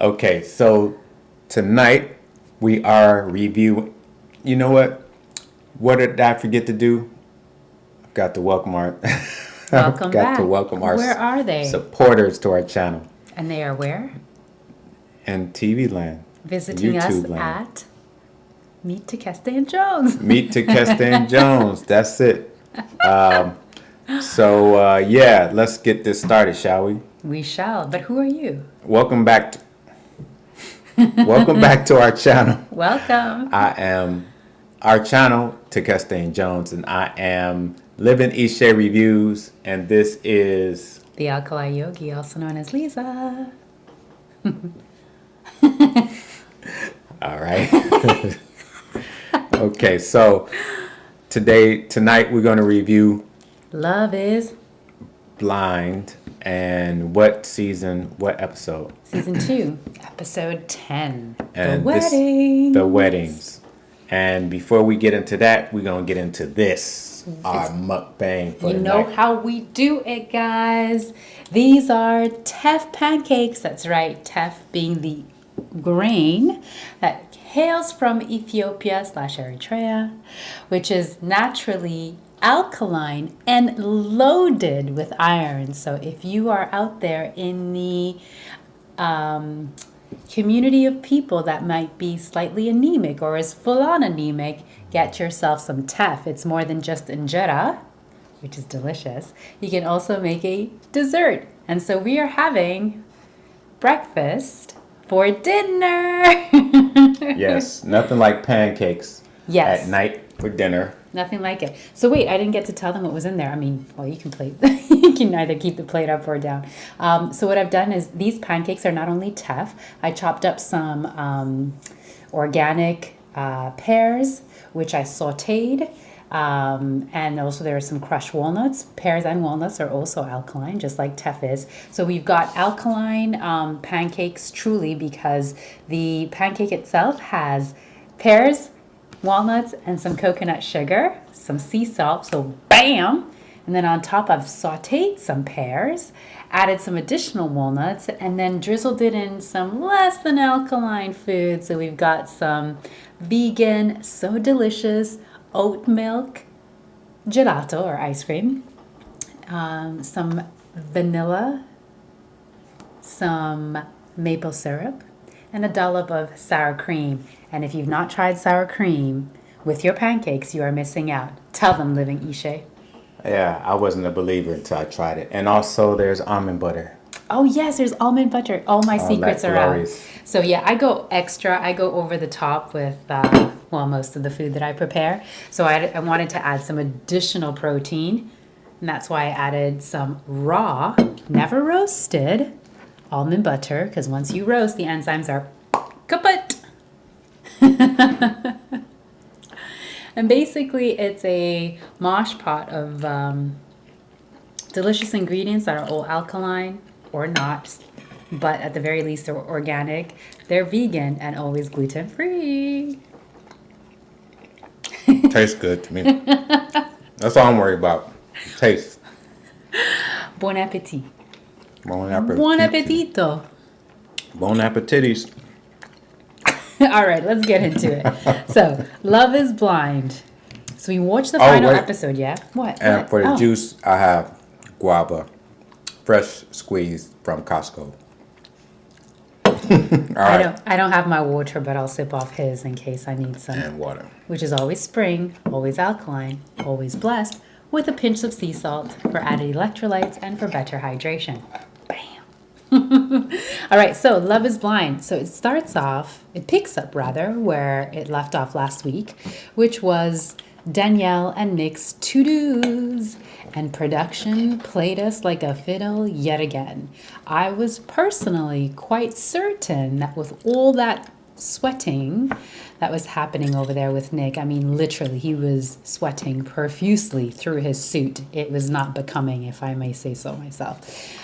Okay, so tonight we are reviewing. You know what? What did I forget to do? I've got to welcome our. I've Welcome got to back. welcome our Where are they? supporters to our channel And they are where? and TV land, Visiting us YouTube land. at Meet to Keston Jones. Meet to Keston Jones. That's it. Yeah, let's get this started, shall we? We shall. But who are you? Welcome back. Welcome back to our channel. Welcome. I am our channel to Keston Jones, and I am Living Ishe Reviews, and this is The Alkali Yogi, also known as Lisa. all right. Okay, so tonight we're going to review Love is Blind, and what episode? Season 2, Episode 10. And the Weddings. The weddings. And before we get into that, we're going to get into this, our mukbang for You the know night. how we do it, guys. These are TEFF pancakes. That's right, TEFF being the grain that hails from Ethiopia/Eritrea, which is naturally alkaline and loaded with iron. So if you are out there in the community of people that might be slightly anemic or is full-on anemic, get yourself some TEFF. It's more than just injera, which is delicious. You can also make a dessert. And so we are having breakfast for dinner. Yes, nothing like pancakes Yes. at night for dinner. Nothing like it. So wait, I didn't get to tell them what was in there. I mean, well, you can you can either keep the plate up or down. So what I've done is these pancakes are not only TEFF. I chopped up some organic pears, which I sautéed. And also there are some crushed walnuts. Pears and walnuts are also alkaline, just like TEFF is. So we've got alkaline pancakes truly, because the pancake itself has pears, walnuts, and some coconut sugar, some sea salt, so bam! And then on top I've sauteed some pears, added some additional walnuts, and then drizzled it in some less than alkaline food. So we've got some vegan, so delicious, oat milk gelato or ice cream, some vanilla, some maple syrup, and a dollop of sour cream. And if you've not tried sour cream with your pancakes, you are missing out. Tell them, Living Ishe. Yeah, I wasn't a believer until I tried it. And also there's almond butter. Oh yes, there's almond butter. All my secrets are out. glorious. So yeah, I go extra. I go over the top with most of the food that I prepare. So I wanted to add some additional protein, and that's why I added some raw, never roasted, almond butter. Because once you roast, the enzymes are kaput. And basically, it's a mosh pot of delicious ingredients that are all alkaline or not, but at the very least they're organic, they're vegan, and always gluten-free. Tastes good to me. That's all I'm worried about. Taste. Bon appetit. Bon appetit. Buon appetito. Bon appetitis. All right, let's get into it. So, Love is Blind. So we watched the final wait. episode, yeah? What? And What? for the Oh. juice, I have guava, fresh squeezed from Costco. All right. I don't have my water, but I'll sip off his in case I need some. And water. Which is always spring, always alkaline, always blessed, with a pinch of sea salt for added electrolytes and for better hydration. Bam. All right, so Love is Blind. So it picks up where it left off last week, which was Danielle and Nick's to-dos, and production played us like a fiddle yet again. I was personally quite certain that with all that sweating that was happening over there with Nick, I mean, literally, he was sweating profusely through his suit. It was not becoming, if I may say so myself.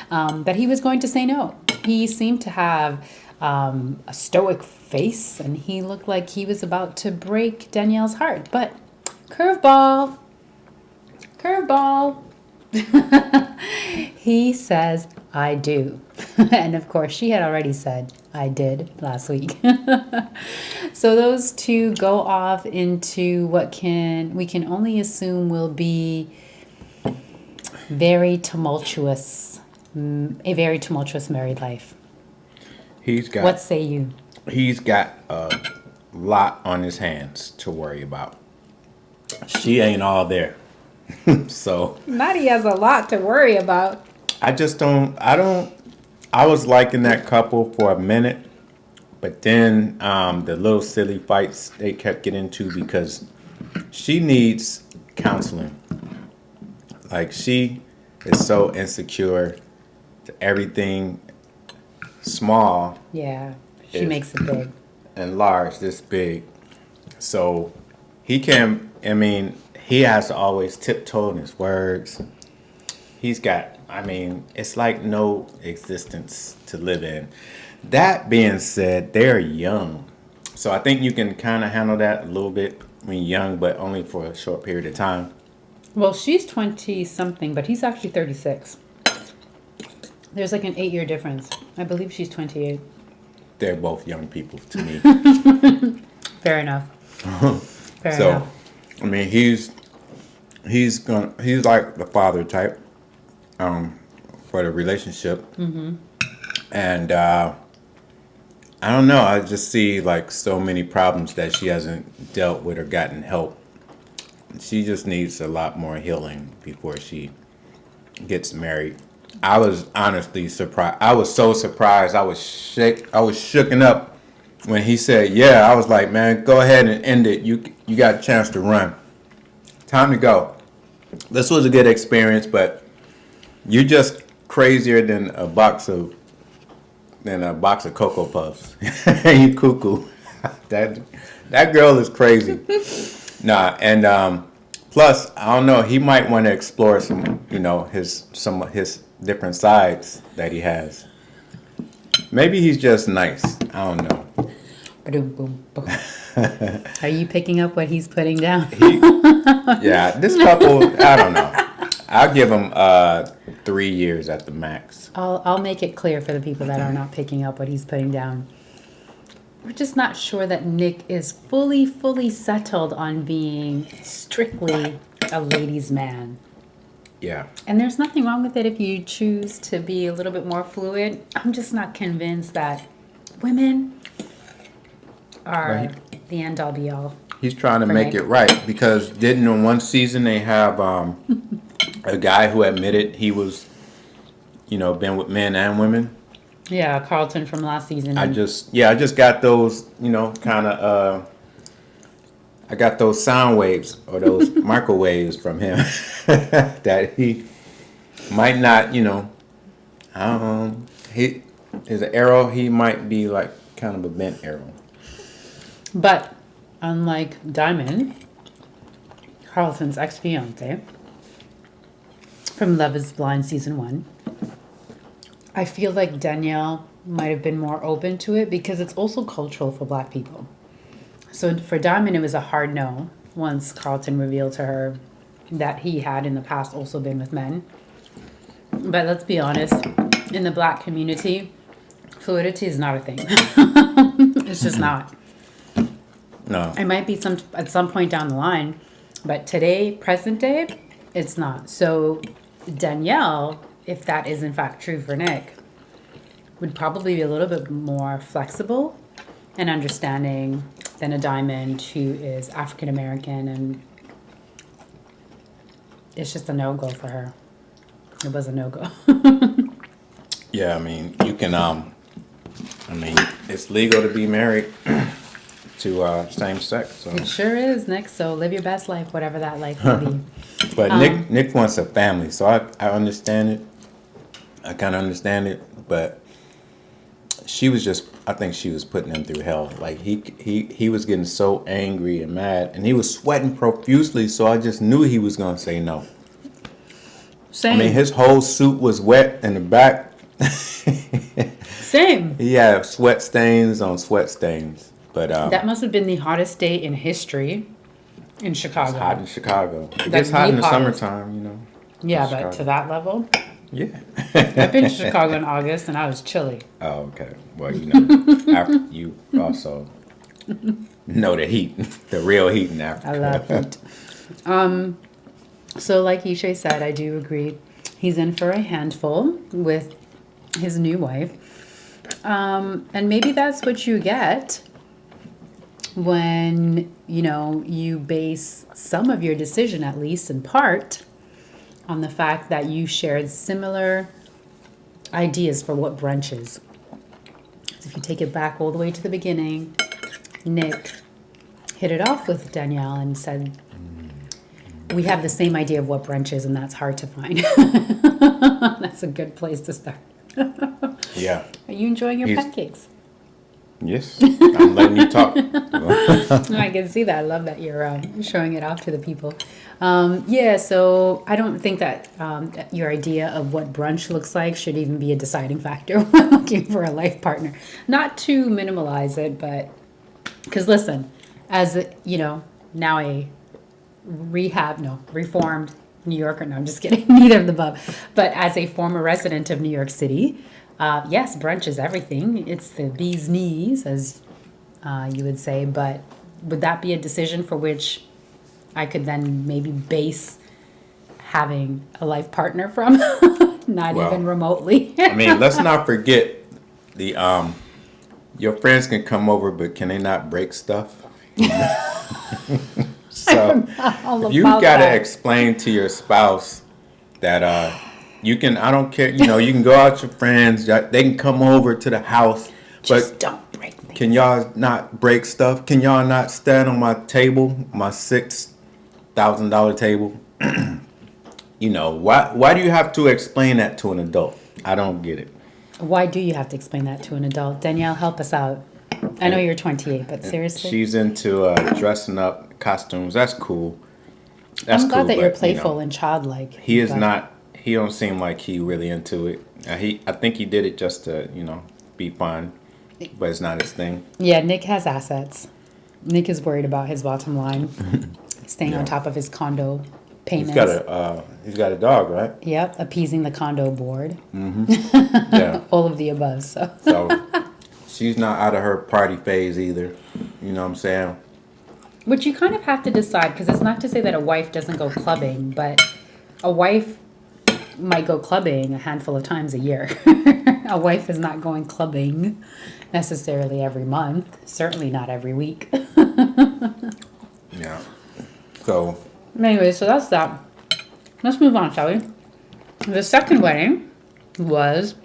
But he was going to say no. He seemed to have a stoic face, and he looked like he was about to break Danielle's heart. But curveball. He says, I do. And of course, she had already said, I did last week. So those two go off into what we can only assume will be very tumultuous, a very tumultuous married life. What say you? He's got a lot on his hands to worry about. She ain't all there. So Maddie has a lot to worry about. I was liking that couple for a minute, but then the little silly fights they kept getting into because she needs counseling. Like, she is so insecure to everything small. Yeah, she makes it big. And large, this big. So he has to always tiptoe in his words. It's like no existence to live in. That being said, they're young. So I think you can kind of handle that a little bit when you're young, but only for a short period of time. Well, she's 20 something, but he's actually 36. There's like an 8-year difference. I believe she's 28. They're both young people to me. Fair enough. Fair enough. I mean, he's like the father type for the relationship. Mm-hmm. And I don't know. I just see like so many problems that she hasn't dealt with or gotten help. She just needs a lot more healing before she gets married. I was honestly surprised. I was so surprised. I was shooken up when he said, "Yeah." I was like, "Man, go ahead and end it. You got a chance to run. Time to go." This was a good experience, but you're just crazier than a box of Cocoa Puffs. You cuckoo. That girl is crazy. Nah, and plus, I don't know. He might want to explore some of his different sides that he has. Maybe he's just nice. I don't know. Ba-doom, boom, boom. Are you picking up what he's putting down? Yeah, this couple, I don't know. I'll give him 3 years at the max. I'll make it clear for the people that are not picking up what he's putting down. We're just not sure that Nick is fully settled on being strictly a ladies' man. Yeah. And there's nothing wrong with it if you choose to be a little bit more fluid. I'm just not convinced that women are the end-all be-all. He's trying to make it right because didn't in one season they have a guy who admitted he was, been with men and women? Yeah, Carlton from last season. I just got those, kind of, I got those sound waves or those microwaves from him that he might not, his arrow, he might be like kind of a bent arrow. But unlike Diamond, Carlton's ex-fiance from Love is Blind season 1, I feel like Danielle might have been more open to it because it's also cultural for Black people. So for Diamond, it was a hard no once Carlton revealed to her that he had in the past also been with men. But let's be honest, in the Black community, fluidity is not a thing. It's just not. No. It might be at some point down the line, but today, present day, it's not. So Danielle, if that is in fact true for Nick, would probably be a little bit more flexible and understanding than a Diamond who is African American, and it's just a no-go for her. It was a no-go. Yeah, I mean, you can, it's legal to be married to same sex. So. It sure is, Nick. So live your best life, whatever that life may be. But Nick wants a family, so I understand it. I kind of understand it, but I think she was putting him through hell. Like he was getting so angry and mad, and he was sweating profusely, so I just knew he was going to say no. Same. I mean, his whole suit was wet in the back. Same. He had sweat stains on sweat stains. But that must have been the hottest day in history in Chicago. It's hot in Chicago. It gets hot in the summertime, Yeah, Chicago. but to that level, Yeah. I've been to Chicago in August, and I was chilly. Oh, okay. Well, you know, you also know the heat, the real heat in Africa. I love heat. So like Ishay said, I do agree. He's in for a handful with his new wife. And maybe that's what you get when, you base some of your decision, at least in part, on the fact that you shared similar ideas for what brunch is. So if you take it back all the way to the beginning, Nick hit it off with Danielle and said, we have the same idea of what brunch is, and that's hard to find. That's a good place to start. Yeah. Are you enjoying your pancakes? Yes. I'm letting you talk. I can see that. I love that you're showing it off to the people. So I don't think that your idea of what brunch looks like should even be a deciding factor when looking for a life partner. Not to minimalize it, but because listen, as now a reformed New Yorker. No, I'm just kidding. Neither of the above. But as a former resident of New York City, yes, brunch is everything. It's the bee's knees, as you would say. But would that be a decision for which I could then maybe base having a life partner from? Not even remotely. I mean, let's not forget the your friends can come over, but can they not break stuff? So you gotta explain to your spouse that you can. I don't care. You can go out with your friends. They can come over to the house, just don't break things. Can y'all not break stuff? Can y'all not stand on my table, my $6,000 table? Why do you have to explain that to an adult? I don't get it. Why do you have to explain that to an adult? Danielle, help us out. I know you're 28, but seriously? She's into dressing up costumes. That's cool. I'm glad that you're playful and childlike. He is not. He don't seem like he really into it. I think he did it just to, be fun, but it's not his thing. Yeah, Nick has assets. Nick is worried about his bottom line, staying on top of his condo payments. He's got a dog, right? Yep, appeasing the condo board. Mm-hmm. Yeah. All of the above. So she's not out of her party phase either. You know what I'm saying? Which you kind of have to decide, because it's not to say that a wife doesn't go clubbing, but a wife might go clubbing a handful of times a year. A wife is not going clubbing necessarily every month, certainly not every week. Yeah. So. Anyway, so that's that. Let's move on, shall we? The second wedding was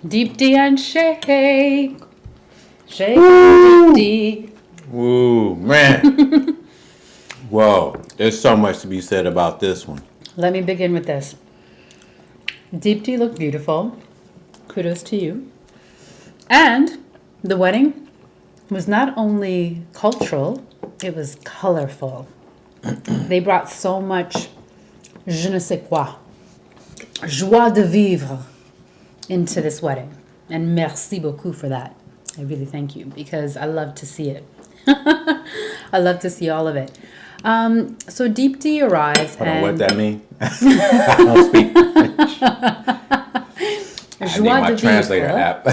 Deep D and Shake. Shake Deep D. Woo, man. Whoa, there's so much to be said about this one. Let me begin with this. Deep D looked beautiful. Kudos to you. And the wedding was not only cultural, it was colorful. They brought so much je ne sais quoi, joie de vivre into this wedding. And merci beaucoup for that. I really thank you, because I love to see it. I love to see all of it. So Deep D arrives. I don't know what that means. I don't speak French. I need my translator app.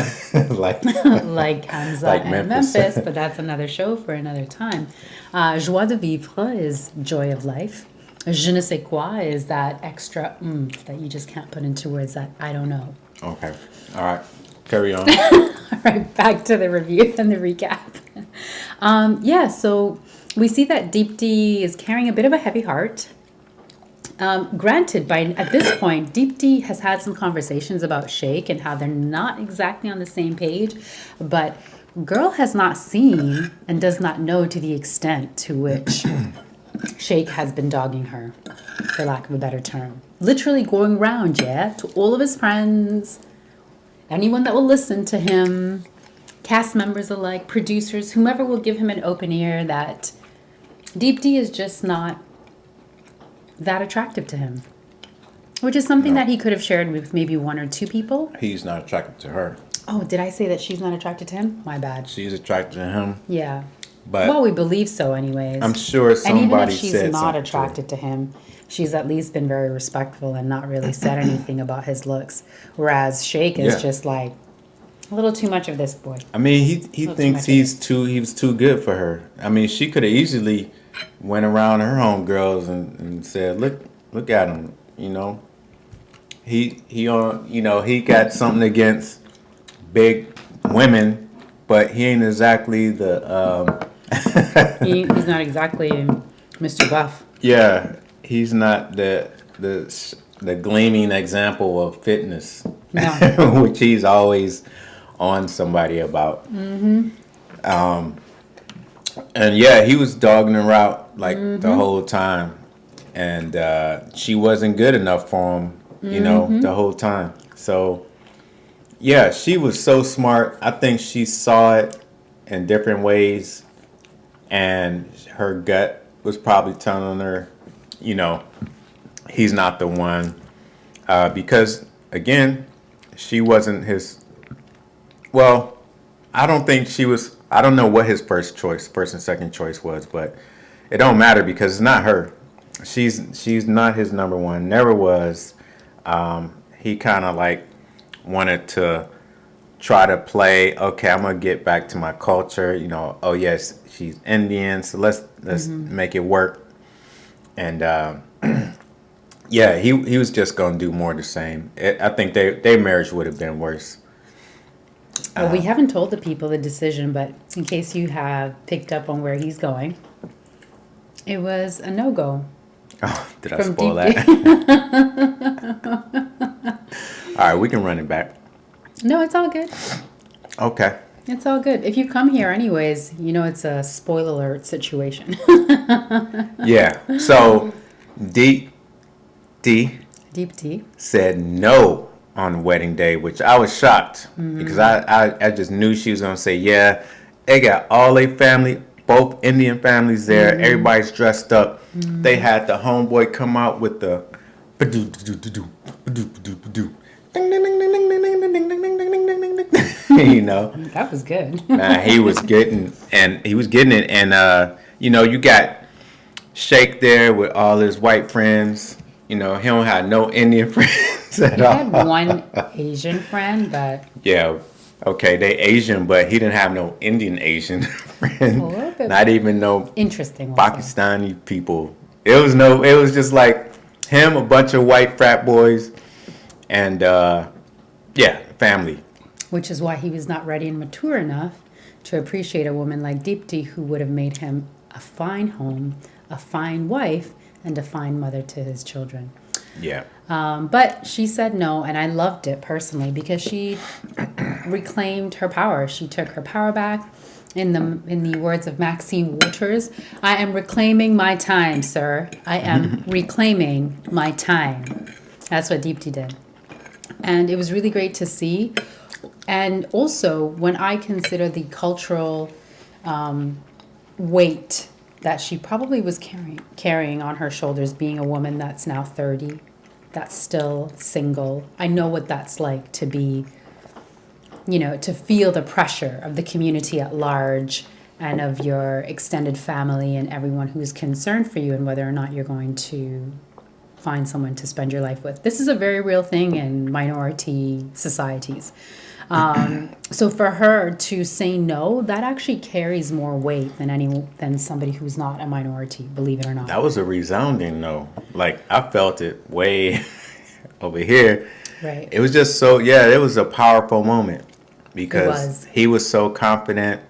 like Hamza and Memphis, but that's another show for another time. Joie de vivre is joy of life. Je ne sais quoi is that extra that you just can't put into words that I don't know. Okay. All right. Carry on. All right, back to the review and the recap. So we see that Deep D is carrying a bit of a heavy heart. Granted, at this point, Deep D has had some conversations about Shake and how they're not exactly on the same page, but girl has not seen and does not know to the extent to which Shake has been dogging her, for lack of a better term. Literally going around, to all of his friends, anyone that will listen to him, cast members alike, producers, whomever will give him an open ear, that Deep D is just not that attractive to him. Which is something that he could have shared with maybe one or two people. He's not attracted to her. Oh, did I say that she's not attracted to him? My bad. She's attracted to him. Yeah. But Well, we believe so, anyways. I'm sure And even if somebody she's said not something to her. attracted to him, she's at least been very respectful and not really said anything about his looks. Whereas Shake is Yeah. just like a little too much of this boy. I mean, he A little too thinks much of this. he was too good for her. I mean, she could have easily went around her homegirls and said, look at him, you know. He on you know, he got something against big women, but he ain't exactly the He's not exactly Mr. Buff. yeah, he's not the gleaming example of fitness, No. which he's always on somebody about. And yeah, he was dogging her out like the whole time, and she wasn't good enough for him, you know, the whole time. So yeah, she was so smart. I think she saw it in different ways, and her gut was probably telling her, you know, he's not the one, because again, she wasn't his. Well, I don't think she was. I don't know what his first and second choice was, but it don't matter because it's not her. She's not his number one. Never was. He kind of like wanted to try to play. Okay, I'm gonna get back to my culture. You know. Oh yes, she's Indian, so let's make it work. And yeah, he was just gonna do more of the same. I think their marriage would have been worse. Well, we haven't told the people the decision, but in case you have picked up on where he's going, it was a no-go. Oh, did I From spoil deep- that? All right, we can run it back. No, it's all good. Okay. It's all good. If you come here anyways, you know it's a spoiler alert situation. Yeah. So D Deep tea. said no on wedding day, which I was shocked because I just knew she was gonna say yeah. They got all their family, both Indian families there. Everybody's dressed up. They had the homeboy come out with the you know. That was good. Nah, he was getting it, and you know, you got Shake there with all his white friends. You know, he don't have no Indian friends at He had all. one Asian friend, but Yeah, okay, they Asian, but he didn't have no Indian Asian friend. A little bit. Not even no interesting. Also. Pakistani people. It was just like him, a bunch of white frat boys, and yeah, family. Which is why he was not ready and mature enough to appreciate a woman like Deepti, who would have made him a fine home, a fine wife, and a fine mother to his children. Yeah. But she said no, and I loved it personally because she reclaimed her power. She took her power back. In the words of Maxine Waters, I am reclaiming my time, sir. I am reclaiming my time. That's what Deepti did. And it was really great to see. And also, when I consider the cultural weight that she probably was carrying on her shoulders, being a woman that's now 30, that's still single. I know what that's like to be, you know, to feel the pressure of the community at large and of your extended family and everyone who's concerned for you and whether or not you're going to find someone to spend your life with. This is a very real thing in minority societies. So for her to say no, that actually carries more weight than somebody who's not a minority, believe it or not. That was a resounding no. Like, I felt it way over here. Right. It was just so, yeah, it was a powerful moment because was. he was so confident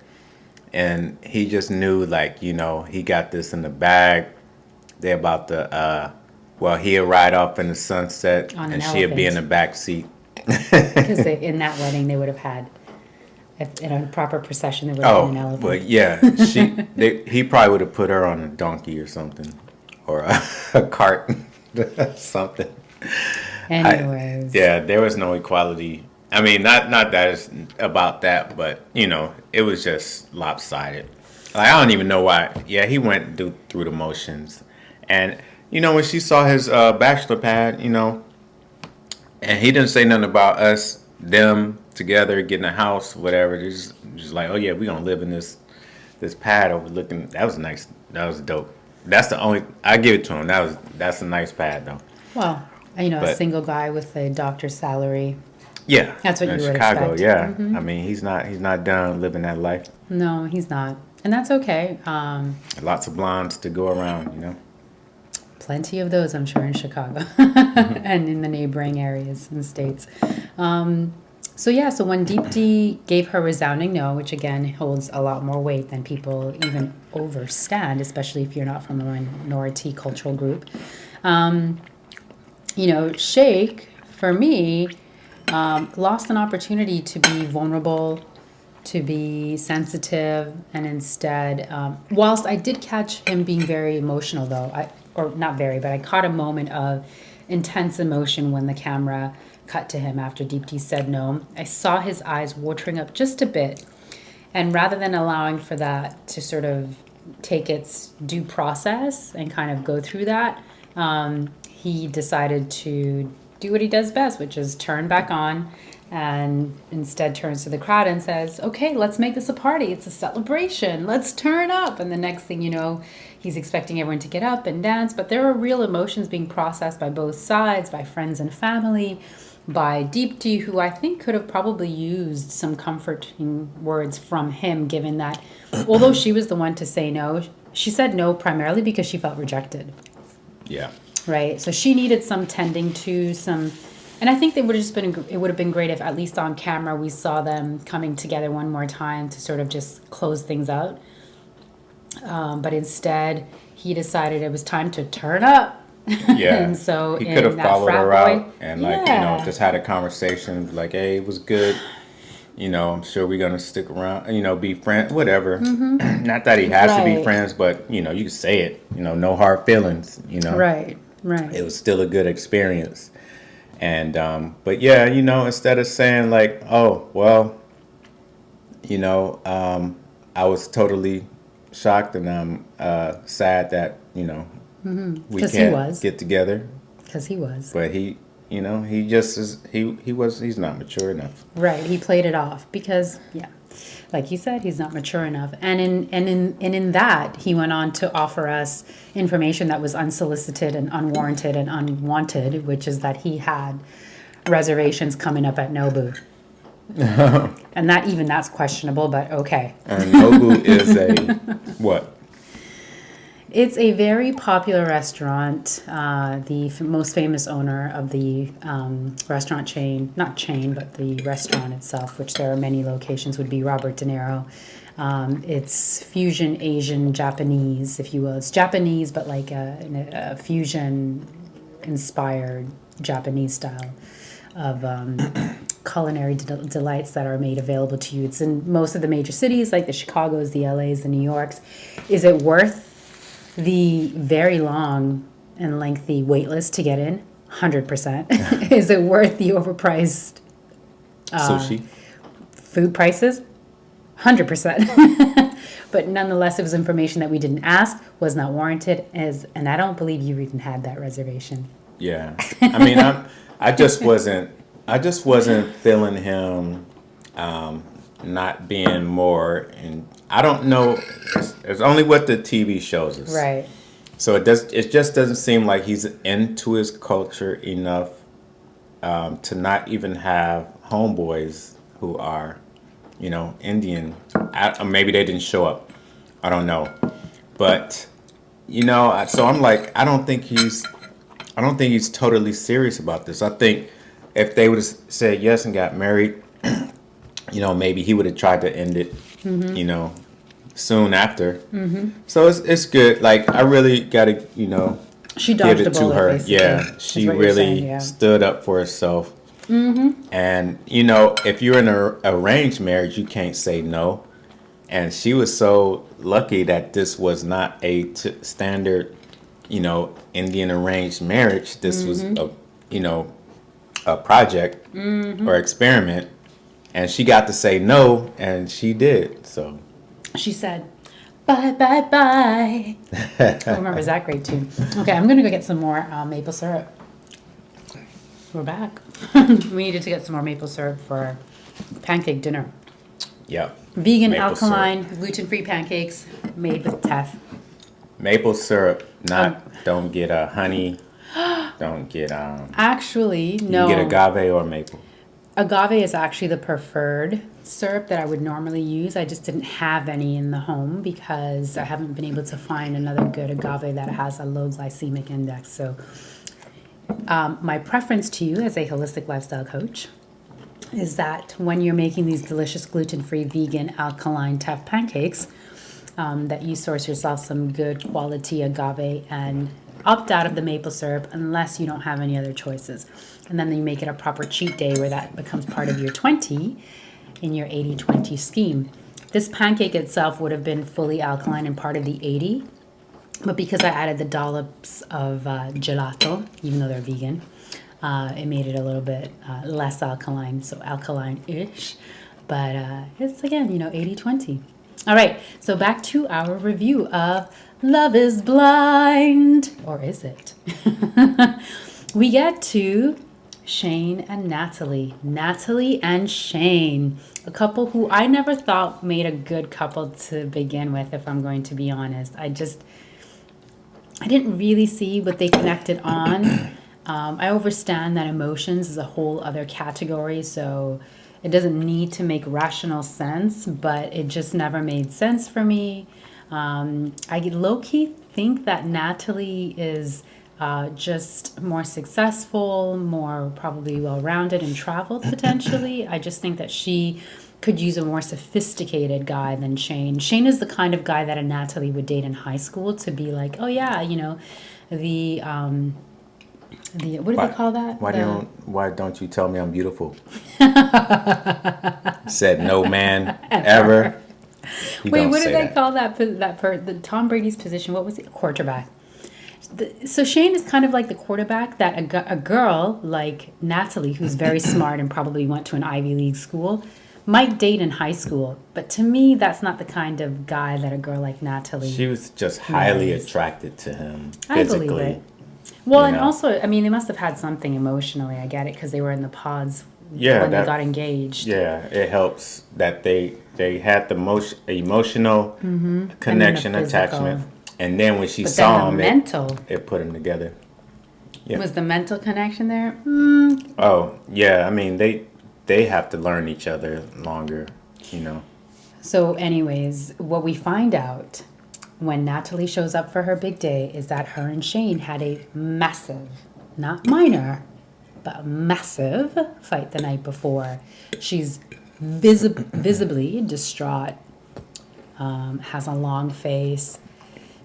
and he just knew, like, you know, he got this in the bag. They're about to, he'll ride off in the sunset On an and she'll be in the elephant. back seat. Because in that wedding, they would have had, in a proper procession, they would have been an elephant. But yeah, he probably would have put her on a donkey or something, or a cart, something. Anyways. Yeah, there was no equality. I mean, not that it's about that, but you know, it was just lopsided. Like, I don't even know why. Yeah, he went through the motions, and you know, when she saw his bachelor pad, you know, and he didn't say nothing about them together, getting a house, whatever. Just like, oh yeah, we gonna live in this this pad overlooking. That was nice. That was dope. That's the only. I give it to him. That's a nice pad though. Well, you know, a But single guy with a doctor's salary. yeah, That's what in you would Chicago. expect. Yeah, I mean he's not done living that life. No, he's not. And that's okay. Lots of blondes to go around. You know. Plenty of those, I'm sure, in Chicago and in the neighboring areas and states. So yeah, so when Deepti gave her resounding no, which again holds a lot more weight than people even overstand, especially if you're not from a minority cultural group. You know, Sheikh, for me, lost an opportunity to be vulnerable, to be sensitive, and instead, whilst I did catch him being very emotional, though, or not very, but I caught a moment of intense emotion when the camera cut to him after Deepti said no. I saw his eyes watering up just a bit, and rather than allowing for that to sort of take its due process and kind of go through that, he decided to do what he does best, which is turn back on, and instead turns to the crowd and says, okay, let's make this a party. It's a celebration. Let's turn up. And the next thing you know, he's expecting everyone to get up and dance. But there are real emotions being processed by both sides, by friends and family, by Deepti, who I think could have probably used some comforting words from him, given that although she was the one to say no, she said no primarily because she felt rejected. Yeah. Right. So she needed some tending to, some, and I think it would have been great if at least on camera we saw them coming together one more time to sort of just close things out. But instead, he decided it was time to turn up. Yeah. And so he in could have that followed frat her boy, out and like just had a conversation like, hey, it was good. I'm sure we're gonna stick around. Be friends, whatever. Not that he has to be Right. friends, but you can say it. No hard feelings. Right. It was still a good experience. And but yeah, instead of saying like, oh well, I was totally shocked and I'm sad that we 'Cause he can't was. get together. Because he was. But he just is he's not mature enough. Right. He played it off because, yeah, like you said, he's not mature enough. And in that, he went on to offer us information that was unsolicited and unwarranted and unwanted, which is that he had reservations coming up at Nobu. And that's questionable, but okay. And Nobu is a what? It's a very popular restaurant. The most famous owner of the restaurant chain, not chain, but the restaurant itself, which there are many locations, would be Robert De Niro. It's fusion Asian Japanese, if you will. It's Japanese, but like a fusion inspired Japanese style of culinary delights that are made available to you. It's in most of the major cities, like the Chicagos, the LAs, the New Yorks. Is it worth the very long and lengthy wait list to get in? 100%. Is it worth the overpriced Sushi. food prices? 100%. But nonetheless, it was information that we didn't ask, was not warranted, and I don't believe you even had that reservation. Yeah. I mean, I just wasn't feeling him not being more, and I don't know. It's only what the TV shows us, Right. So it just doesn't seem like he's into his culture enough to not even have homeboys who are, Indian. Maybe they didn't show up. I don't know, but so I'm like, I don't think he's totally serious about this. I think if they would have said yes and got married, maybe he would have tried to end it, soon after. Mm-hmm. So it's good. Like, I really got to, She give dodged it the to bullet, her. basically. Yeah, That's she what you're really saying, yeah. stood up for herself. Mm-hmm. And, if you're in an arranged marriage, you can't say no. And she was so lucky that this was not a standard, Indian arranged marriage. This was a project or experiment, and she got to say no, and she did. So She said, bye, bye, bye. Who remembers that great tune? Okay, I'm going to go get some more maple syrup. We're back. We needed to get some more maple syrup for our pancake dinner. yeah, Vegan, Maple alkaline, gluten-free pancakes made with TEFF. Maple syrup, don't get honey. Don't get Actually, you no. can get agave or maple. Agave is actually the preferred syrup that I would normally use. I just didn't have any in the home because I haven't been able to find another good agave that has a low glycemic index. So my preference to you as a holistic lifestyle coach is that when you're making these delicious gluten-free, vegan, alkaline TEFF pancakes, that you source yourself some good quality agave and opt out of the maple syrup unless you don't have any other choices. And then you make it a proper cheat day where that becomes part of your 20 in your 80-20 scheme. This pancake itself would have been fully alkaline and part of the 80, but because I added the dollops of gelato, even though they're vegan, it made it a little bit less alkaline, so alkaline-ish. But it's, again, 80-20. All right, so back to our review of Love is Blind. Or is it? We get to Shane and Natalie. Natalie and Shane, a couple who I never thought made a good couple to begin with, if I'm going to be honest. I didn't really see what they connected on. I understand that emotions is a whole other category, so it doesn't need to make rational sense, but it just never made sense for me. I low-key think that Natalie is just more successful, more probably well-rounded and traveled potentially. I just think that she could use a more sophisticated guy than Shane. Shane is the kind of guy that a Natalie would date in high school to be like, oh yeah, the what do they call that? Why don't you tell me I'm beautiful? Said no man ever. Wait, what did they call the Tom Brady's position? What was it? Quarterback. So Shane is kind of like the quarterback that a girl like Natalie, who's very smart and probably went to an Ivy League school, might date in high school. But to me, that's not the kind of guy that a girl like Natalie. She was just highly attracted to him physically. I believe it. Well, and also, I mean, they must have had something emotionally. I get it, because they were in the pods when they got engaged. Yeah, it helps that they had the most emotional connection, attachment. And then when she saw him, it put them together. Yeah. Was the mental connection there? Oh, yeah. I mean, they have to learn each other longer, So anyways, what we find out when Natalie shows up for her big day is that her and Shane had a massive, not minor, but massive fight the night before. She's visibly distraught, has a long face.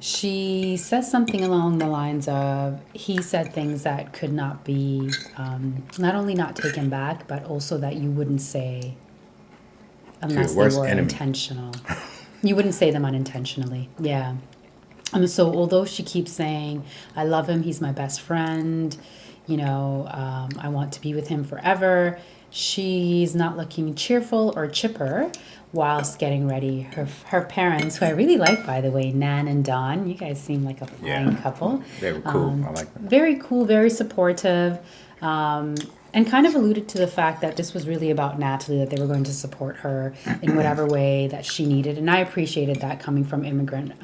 She says something along the lines of, he said things that could not be, not only not taken back, but also that you wouldn't say unless they were intentional. You wouldn't say them unintentionally. Yeah. So although she keeps saying, I love him, he's my best friend, I want to be with him forever, she's not looking cheerful or chipper whilst getting ready. Her parents, who I really like, by the way, Nan and Don, you guys seem like a fine couple. They were cool. I like them. Very cool, very supportive. And kind of alluded to the fact that this was really about Natalie, that they were going to support her in whatever way that she needed. And I appreciated that coming from immigrant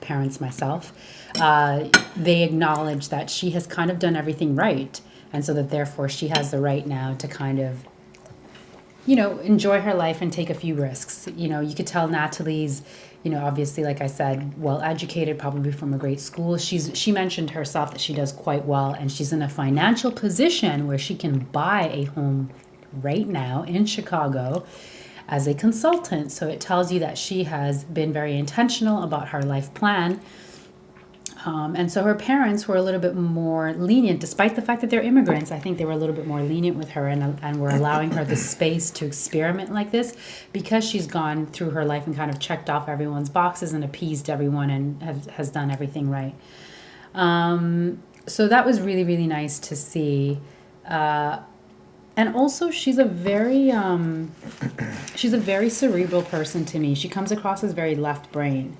parents myself. They acknowledge that she has kind of done everything right. And so that therefore she has the right now to kind of, enjoy her life and take a few risks. You could tell Natalie's, obviously, like I said, well-educated, probably from a great school. She mentioned herself that she does quite well, and she's in a financial position where she can buy a home right now in Chicago as a consultant. So it tells you that she has been very intentional about her life plan. And so her parents were a little bit more lenient, despite the fact that they're immigrants. I think they were a little bit more lenient with her and were allowing her the space to experiment like this, because she's gone through her life and kind of checked off everyone's boxes and appeased everyone and has done everything right. So that was really, really nice to see. And also, she's a very cerebral person to me. She comes across as very left brain.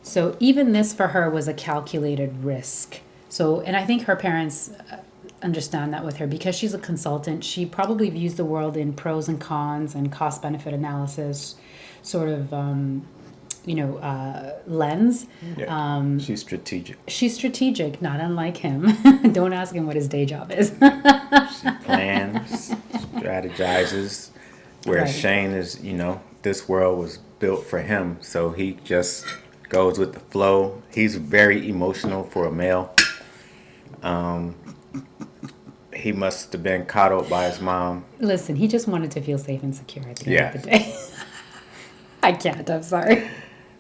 So even this for her was a calculated risk. So, and I think her parents understand that with her because she's a consultant. She probably views the world in pros and cons and cost benefit analysis sort of lens. Yeah. She's strategic. She's strategic, not unlike him. Don't ask him what his day job is. She plans, strategizes. Where Right. Shane is, this world was built for him, so he just goes with the flow. He's very emotional for a male. He must have been coddled by his mom. Listen, he just wanted to feel safe and secure at the end Yeah. of the day. I can't, I'm sorry.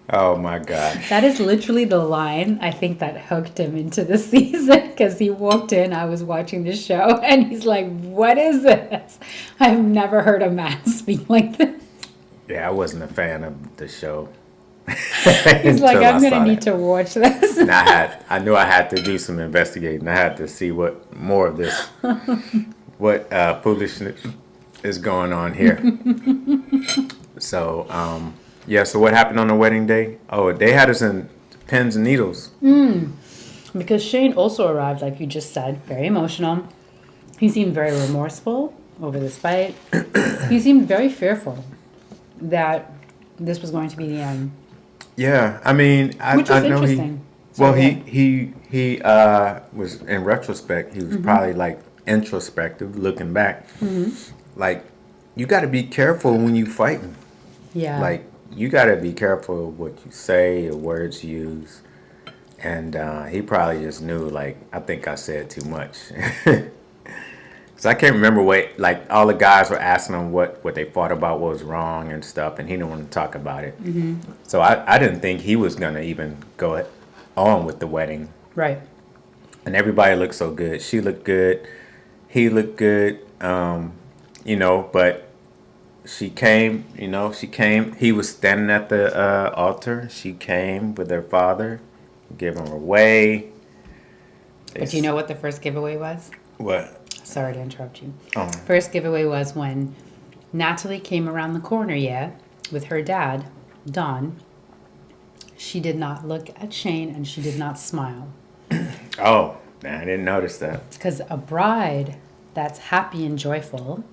Oh my gosh. That is literally the line I think that hooked him into the season because he walked in, I was watching the show, and he's like, what is this? I've never heard a man speak like this. Yeah, I wasn't a fan of the show. He's like, I'm going to need to watch this. And I knew I had to do some investigating. I had to see what more of this, what foolishness is going on here. So, so what happened on the wedding day? Oh, they had us in pins and needles. Because Shane also arrived, like you just said, very emotional. He seemed very remorseful over this fight. He seemed very fearful that this was going to be the end. Yeah, I mean, Which is I know interesting. he was, in retrospect, he was probably like introspective, looking back. Like, you got to be careful when you fighting. Yeah. Like, you got to be careful of what you say, the words you use. And he probably just knew, like, I think I said too much. Because I can't remember all the guys were asking him what they thought about what was wrong and stuff, and he didn't want to talk about it. So I didn't think he was going to even go on with the wedding. Right. And everybody looked so good. She looked good. He looked good. But she came, he was standing at the altar. She came with her father, give him away. But do you know what the first giveaway was? What? Sorry to interrupt you. Oh. First giveaway was when Natalie came around the corner, with her dad, Don. She did not look at Shane and she did not smile. Oh, I didn't notice that. Because a bride that's happy and joyful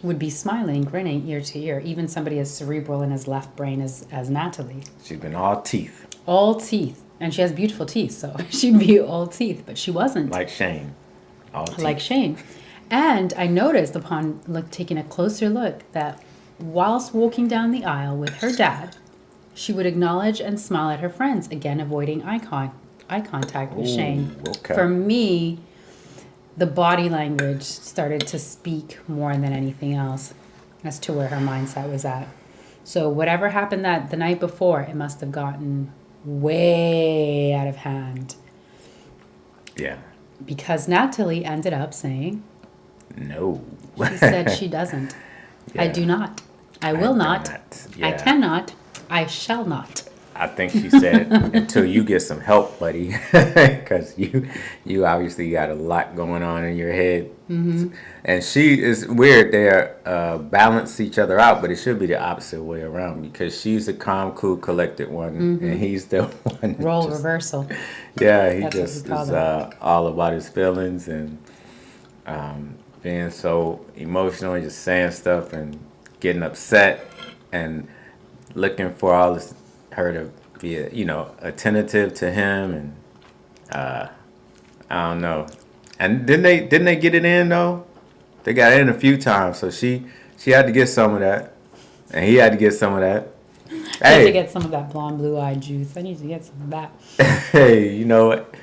would be smiling, grinning ear to ear. Even somebody as cerebral in his left brain as Natalie. She's been all teeth. All teeth. And she has beautiful teeth, so she'd be all teeth. But she wasn't. Like Shane. All teeth. Like Shane. And I noticed upon taking a closer look that whilst walking down the aisle with her dad, she would acknowledge and smile at her friends, again avoiding eye contact with Shane. Okay. For me, the body language started to speak more than anything else as to where her mindset was at. So whatever happened the night before, it must have gotten way out of hand. Yeah. Because Natalie ended up saying, no. She said she doesn't. Yeah. I do not. I will not. Yeah. I cannot. I shall not. I think she said, until you get some help, buddy. Because you obviously got a lot going on in your head. And she is weird. They balance each other out, but it should be the opposite way around because she's the calm, cool, collected one, and he's the one. Role reversal. Yeah, he That's what just we call is that. all about his feelings and being so emotional and just saying stuff and getting upset and looking for her to be attentive to him, and I don't know. And didn't they get it in though? They got it in a few times, so she had to get some of that, and he had to get some of that. I need to get some of that blonde blue-eyed juice. I need to get some of that. Hey, you know what?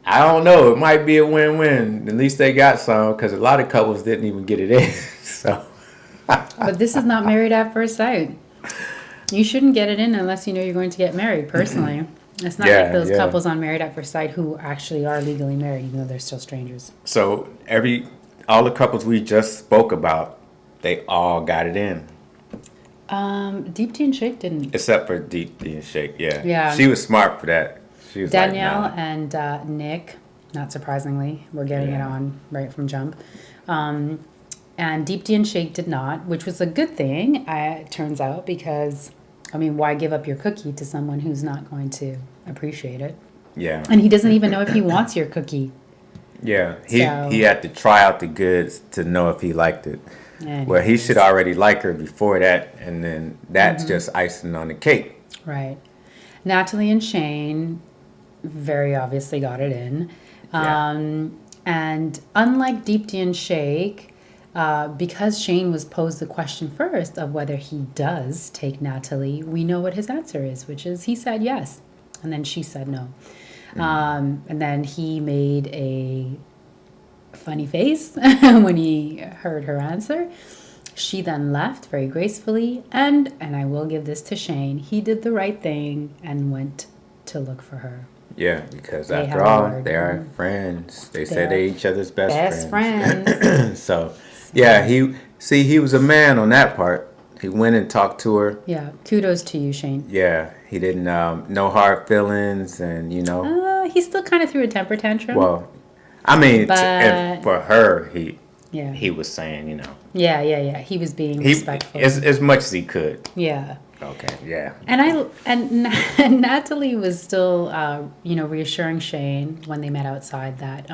I don't know. It might be a win-win. At least they got some, because a lot of couples didn't even get it in. So. But this is not married at first sight. You shouldn't get it in unless you know you're going to get married, personally. It's not like those couples on Married at First Sight who actually are legally married, even though they're still strangers. So all the couples we just spoke about, they all got it in. Deep Tea and Shake didn't. Except for Deep Tea and Shake, yeah. Yeah. She was smart for that. She was Danielle like, nah. and Nick, not surprisingly, were getting it on right from jump. And Deep Tea and Shake did not, which was a good thing, it turns out, because, why give up your cookie to someone who's not going to appreciate it? Yeah. And he doesn't even know if he wants your cookie. Yeah, So, he had to try out the goods to know if he liked it. Well, he should anyways, already like her before that, and then that's just icing on the cake. right. Natalie and Shane very obviously got it in. Yeah. And unlike Deep D and Shake, because Shane was posed the question first of whether he does take Natalie, we know what his answer is, which is he said yes. And then she said no. And then he made a funny face when he heard her answer. She then left very gracefully, and I will give this to Shane, he did the right thing and went to look for her. Yeah, because They after have a all, word. they are friends. They They say are they each other's best friends. So, yeah, he was a man on that part. He went and talked to her. Yeah, kudos to you, Shane. Yeah, he didn't no hard feelings, and He still kind of threw a temper tantrum. well, I mean, But- for her, yeah. he was saying, Yeah. He was being he respectful. as much as he could. Yeah. Okay, yeah. And Natalie was still, reassuring Shane when they met outside that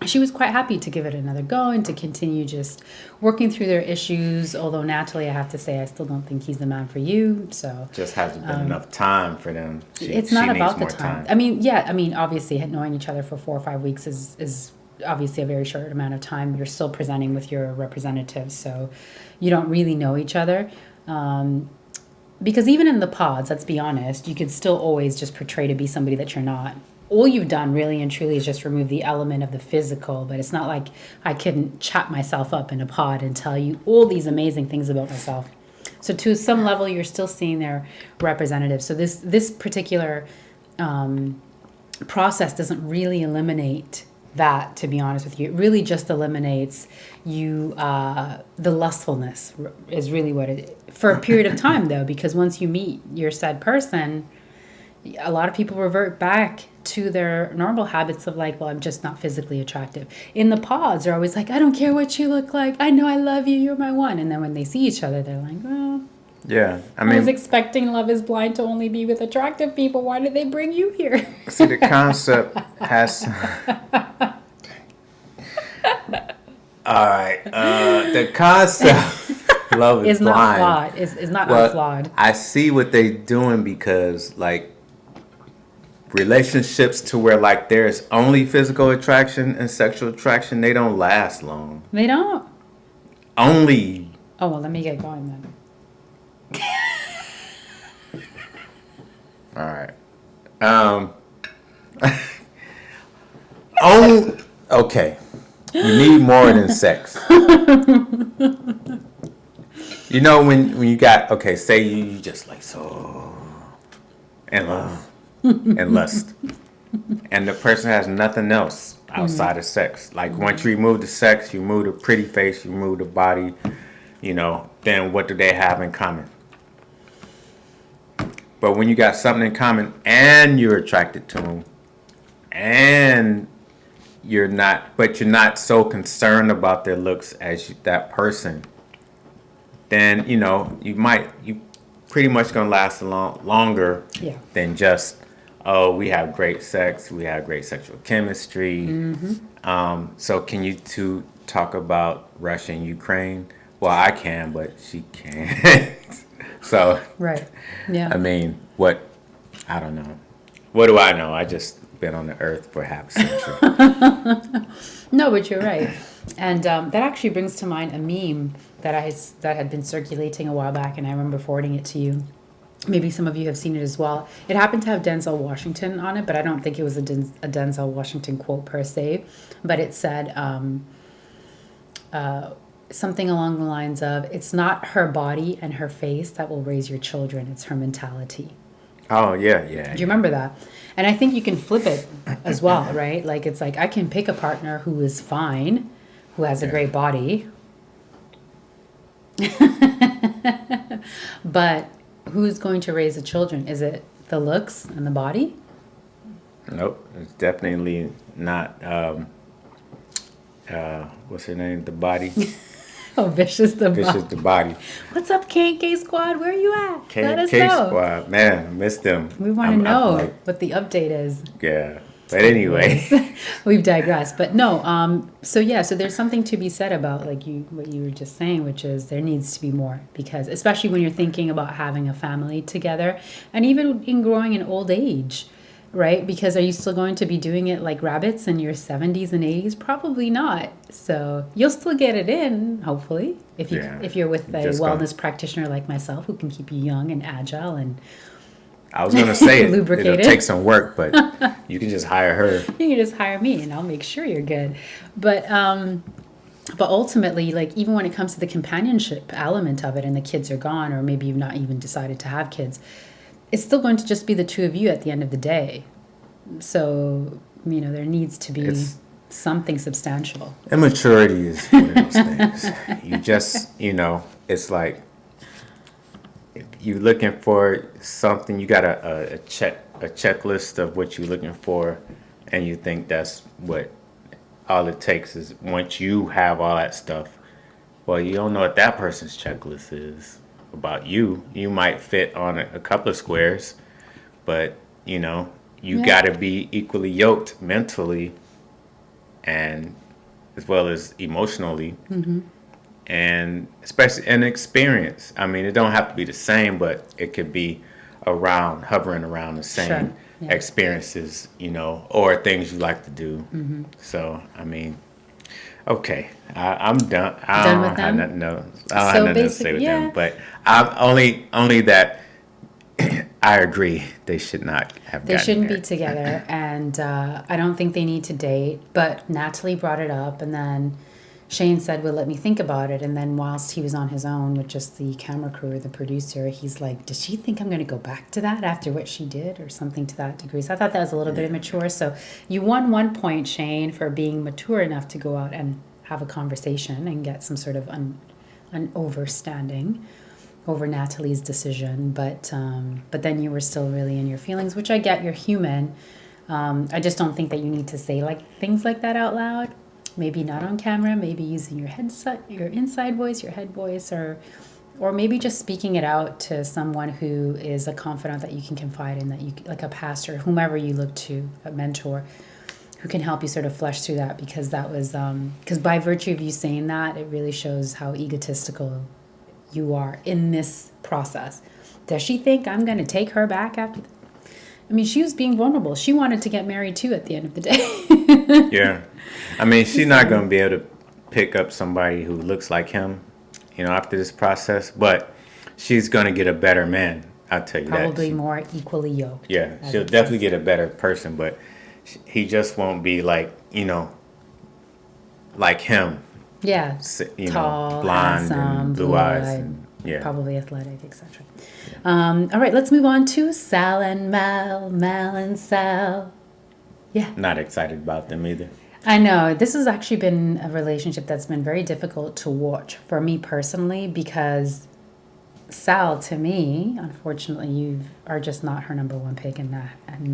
she was quite happy to give it another go and to continue just working through their issues. Although Natalie, I have to say, I still don't think he's the man for you. So Just hasn't been enough time for them. it's she not needs about the more time. I mean, obviously, knowing each other for 4 or 5 weeks is obviously a very short amount of time. You're still presenting with your representatives, so you don't really know each other. Because even in the pods, let's be honest, you could still always just portray to be somebody that you're not. All you've done really and truly is just remove the element of the physical, but it's not like I couldn't chop myself up in a pod and tell you all these amazing things about myself. So to some level, you're still seeing their representatives. So this particular process doesn't really eliminate that, to be honest with you. It really just eliminates you, the lustfulness is really what it, for a period of time though, because once you meet your said person, a lot of people revert back to their normal habits of like, well, I'm just not physically attractive. In the pods, they're always like, I don't care what you look like. I know I love you. You're my one. And then when they see each other, they're like, oh, Yeah, I was expecting Love is Blind to only be with attractive people. Why did they bring you here? see, the concept has. All right, the concept Love is It's not Blind. flawed. It's not Well, unflawed. I see what they're doing because, like, relationships to where, like, there's only physical attraction and sexual attraction, they don't last long. They don't. Only. Oh, well, let me get going then. All right. Oh, okay. You need more than sex. You know when you got, okay, say you just like so in love and lust, and the person has nothing else outside of sex. Like once you remove the sex, you remove the pretty face, you remove the body, then what do they have in common? But when you got something in common and you're attracted to them, and you're not so concerned about their looks as that person, then you pretty much gonna last a longer Yeah. than just, oh, we have great sex, we have great sexual chemistry. So can you two talk about Russia and Ukraine? Well, I can, but she can't. So Right. Yeah. I mean, I don't know. What do I know? I just been on the earth for half a century. No, but you're right. And that actually brings to mind a meme that had been circulating a while back, and I remember forwarding it to you. Maybe some of you have seen it as well. It happened to have Denzel Washington on it, but I don't think it was a Denzel Washington quote per se. But it said something along the lines of, it's not her body and her face that will raise your children, it's her mentality. Oh, yeah. Do you remember that? And I think you can flip it as well, right? Like, it's like, I can pick a partner who is fine, who has a great body. But who's going to raise the children? Is it the looks and the body? Nope, it's definitely not. What's her name? The Body. Oh, Vicious the Vicious Body. the Body. What's up, K&K Squad? Where are you at? Let us K know. Squad. Man, I missed them. We want to I'm know like, what the update is. yeah. But anyway. We've digressed. But no, so yeah, so there's something to be said about like what you were just saying, which is there needs to be more, because especially when you're thinking about having a family together, and even in growing in old age, right? Because are you still going to be doing it like rabbits in your 70s and 80s? Probably not. So you'll still get it in, hopefully, if you're with a wellness practitioner like myself who can keep you young and agile and I was gonna say lubricated. It'll take some work, but you can just hire her. You can just hire me, and I'll make sure you're good. But ultimately, like even when it comes to the companionship element of it, and the kids are gone, or maybe you've not even decided to have kids, it's still going to just be the two of you at the end of the day. So there needs to be something substantial. Immaturity is one of those things. You just it's like, if you're looking for something, you got a checklist of what you're looking for, and you think that's what all it takes is once you have all that stuff. Well, you don't know what that person's checklist is about you. You might fit on a couple of squares, but you got to be equally yoked mentally and as well as emotionally. Mm-hmm. And especially an experience. I mean, it don't have to be the same, but it could be hovering around the same experiences, or things you like to do. Mm-hmm. So, I mean, okay, I'm done. Done with them? I don't have nothing to say with them, but I'm only that I agree they should not have. They shouldn't be together, and I don't think they need to date. But Natalie brought it up, and then Shane said, well, let me think about it. And then whilst he was on his own with just the camera crew or the producer, he's like, does she think I'm going to go back to that after what she did, or something to that degree? So I thought that was a little bit immature. So you won 1 point, Shane, for being mature enough to go out and have a conversation and get some sort of an overstanding over Natalie's decision. But then you were still really in your feelings, which I get, you're human. I just don't think that you need to say things like that out loud. Maybe not on camera, maybe using your your inside voice, your head voice, or maybe just speaking it out to someone who is a confidant that you can confide in, that you, like a pastor, whomever you look to, a mentor, who can help you sort of flesh through that, because that was, because by virtue of you saying that, it really shows how egotistical you are in this process. Does she think I'm going to take her back after I mean, she was being vulnerable. She wanted to get married too at the end of the day. Yeah. I mean, she's not going to be able to pick up somebody who looks like him, after this process, but she's going to get a better man. I'll tell you that. Probably more equally yoked. Yeah, she'll definitely get a better person, but he just won't be like him. Yeah. Tall, blonde, handsome, and blue eyes. And, probably athletic, etc. All right, let's move on to Sal and Mal and Sal. Yeah. Not excited about them either. I know. This has actually been a relationship that's been very difficult to watch for me personally, because Sal, to me, unfortunately, you are just not her number one pick, and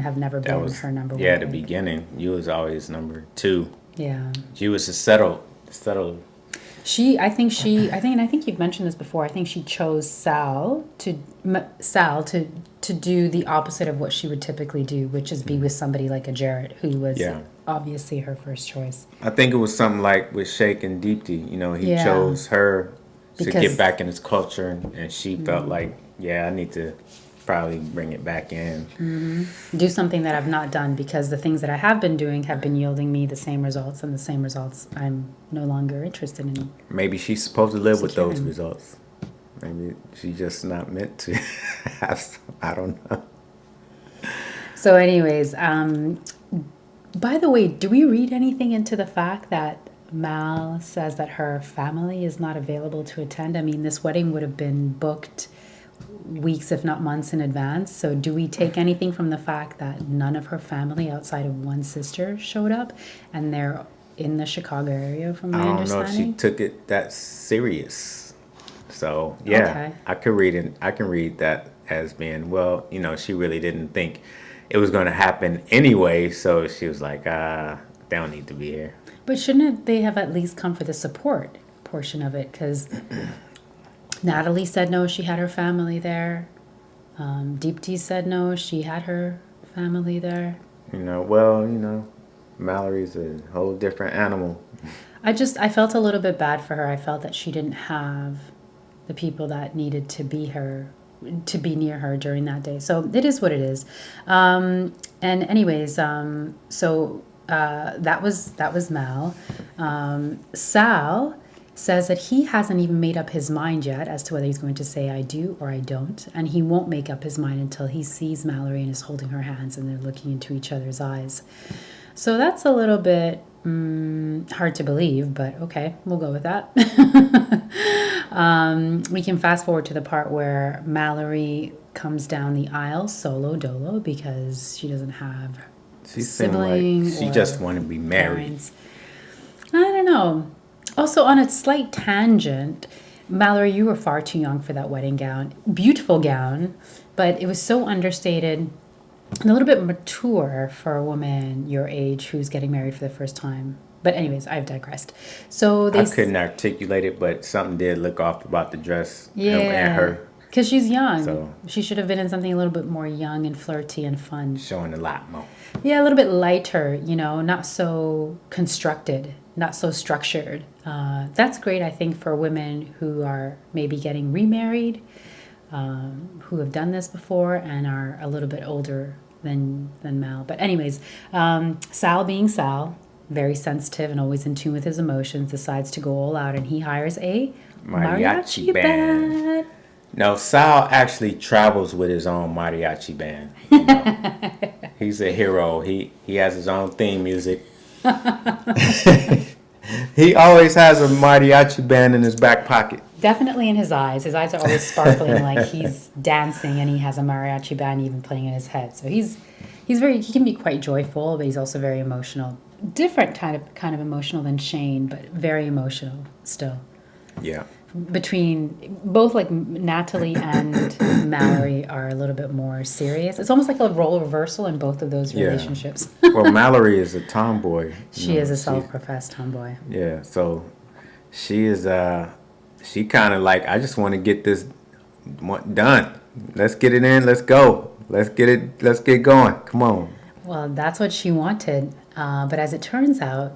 have never been her number one. Yeah, at the beginning, you was always number 2. Yeah. She was a settled. I think you've mentioned this before. I think she chose Sal to do the opposite of what she would typically do, which is be with somebody like a Jared, who was obviously her first choice. I think it was something like with Sheikh and Deepti. He chose her to get back in his culture, and she felt like, I need to probably bring it back in. Mm-hmm. Do something that I've not done, because the things that I have been doing have been yielding me the same results, and the same results I'm no longer interested in. Maybe she's supposed to live with those results. Maybe she's just not meant to have some, I don't know. So anyways, by the way, do we read anything into the fact that Mal says that her family is not available to attend? I mean, this wedding would have been booked weeks, if not months in advance. So do we take anything from the fact that none of her family outside of one sister showed up, and they're in the Chicago area, from my understanding? I don't know if she took it that serious. So I can read that as being, well, she really didn't think it was going to happen anyway, so she was like, they don't need to be here. But shouldn't they have at least come for the support portion of it? Because Natalie said no, she had her family there. Deepti said no, she had her family there. Mallory's a whole different animal. I felt a little bit bad for her. I felt that she didn't have the people that needed to be near her during that day. So it is what it is. And anyways, that was Mal. Sal says that he hasn't even made up his mind yet as to whether he's going to say I do or I don't, and he won't make up his mind until he sees Mallory and is holding her hands and they're looking into each other's eyes. So that's a little bit hard to believe, but okay, we'll go with that. We can fast forward to the part where Mallory comes down the aisle solo dolo because she doesn't have She seemed like she just wanted to be married. parents. I don't know. Also, on a slight tangent, Mallory, you were far too young for that wedding gown. Beautiful gown, but it was so understated and a little bit mature for a woman your age who's getting married for the first time. But anyways, I've digressed. So I couldn't articulate it, but something did look off about the dress and her. Because she's young. So, she should have been in something a little bit more young and flirty and fun. showing a lot more. Yeah, a little bit lighter, not so constructed, not so structured. That's great, I think, for women who are maybe getting remarried, who have done this before and are a little bit older than Mal. But anyways, Sal being Sal, very sensitive and always in tune with his emotions, decides to go all out and he hires a mariachi band. No, Sal actually travels with his own mariachi band. He's a hero. He has his own theme music. He always has a mariachi band in his back pocket. Definitely in his eyes. His eyes are always sparkling like he's dancing and he has a mariachi band even playing in his head. So he can be quite joyful, but he's also very emotional. Different kind of emotional than Shane, but very emotional still. Yeah. Between both, like Natalie and Mallory are a little bit more serious. It's almost like a role reversal in both of those relationships. Well, Mallory is a tomboy. She is a self-professed tomboy. Yeah, so she is she kind of like, I just want to get this done. Let's get it in. Let's go. Let's get going. Come on. Well, that's what she wanted. But as it turns out,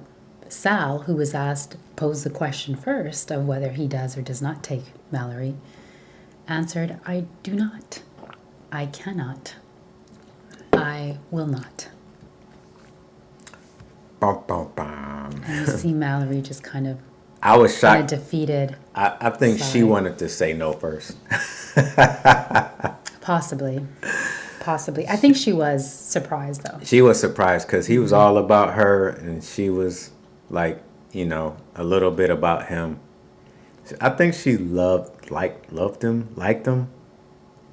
Sal, who was asked, posed the question first of whether he does or does not take Mallory, answered, I do not. I cannot. I will not. Bum, bum, bum. And you see Mallory just kind of I was shocked. Defeated. I think she wanted to say no first. Possibly. I think she was surprised, though. She was surprised because he was all about her and she was like, a little bit about him. I think she loved him, liked him,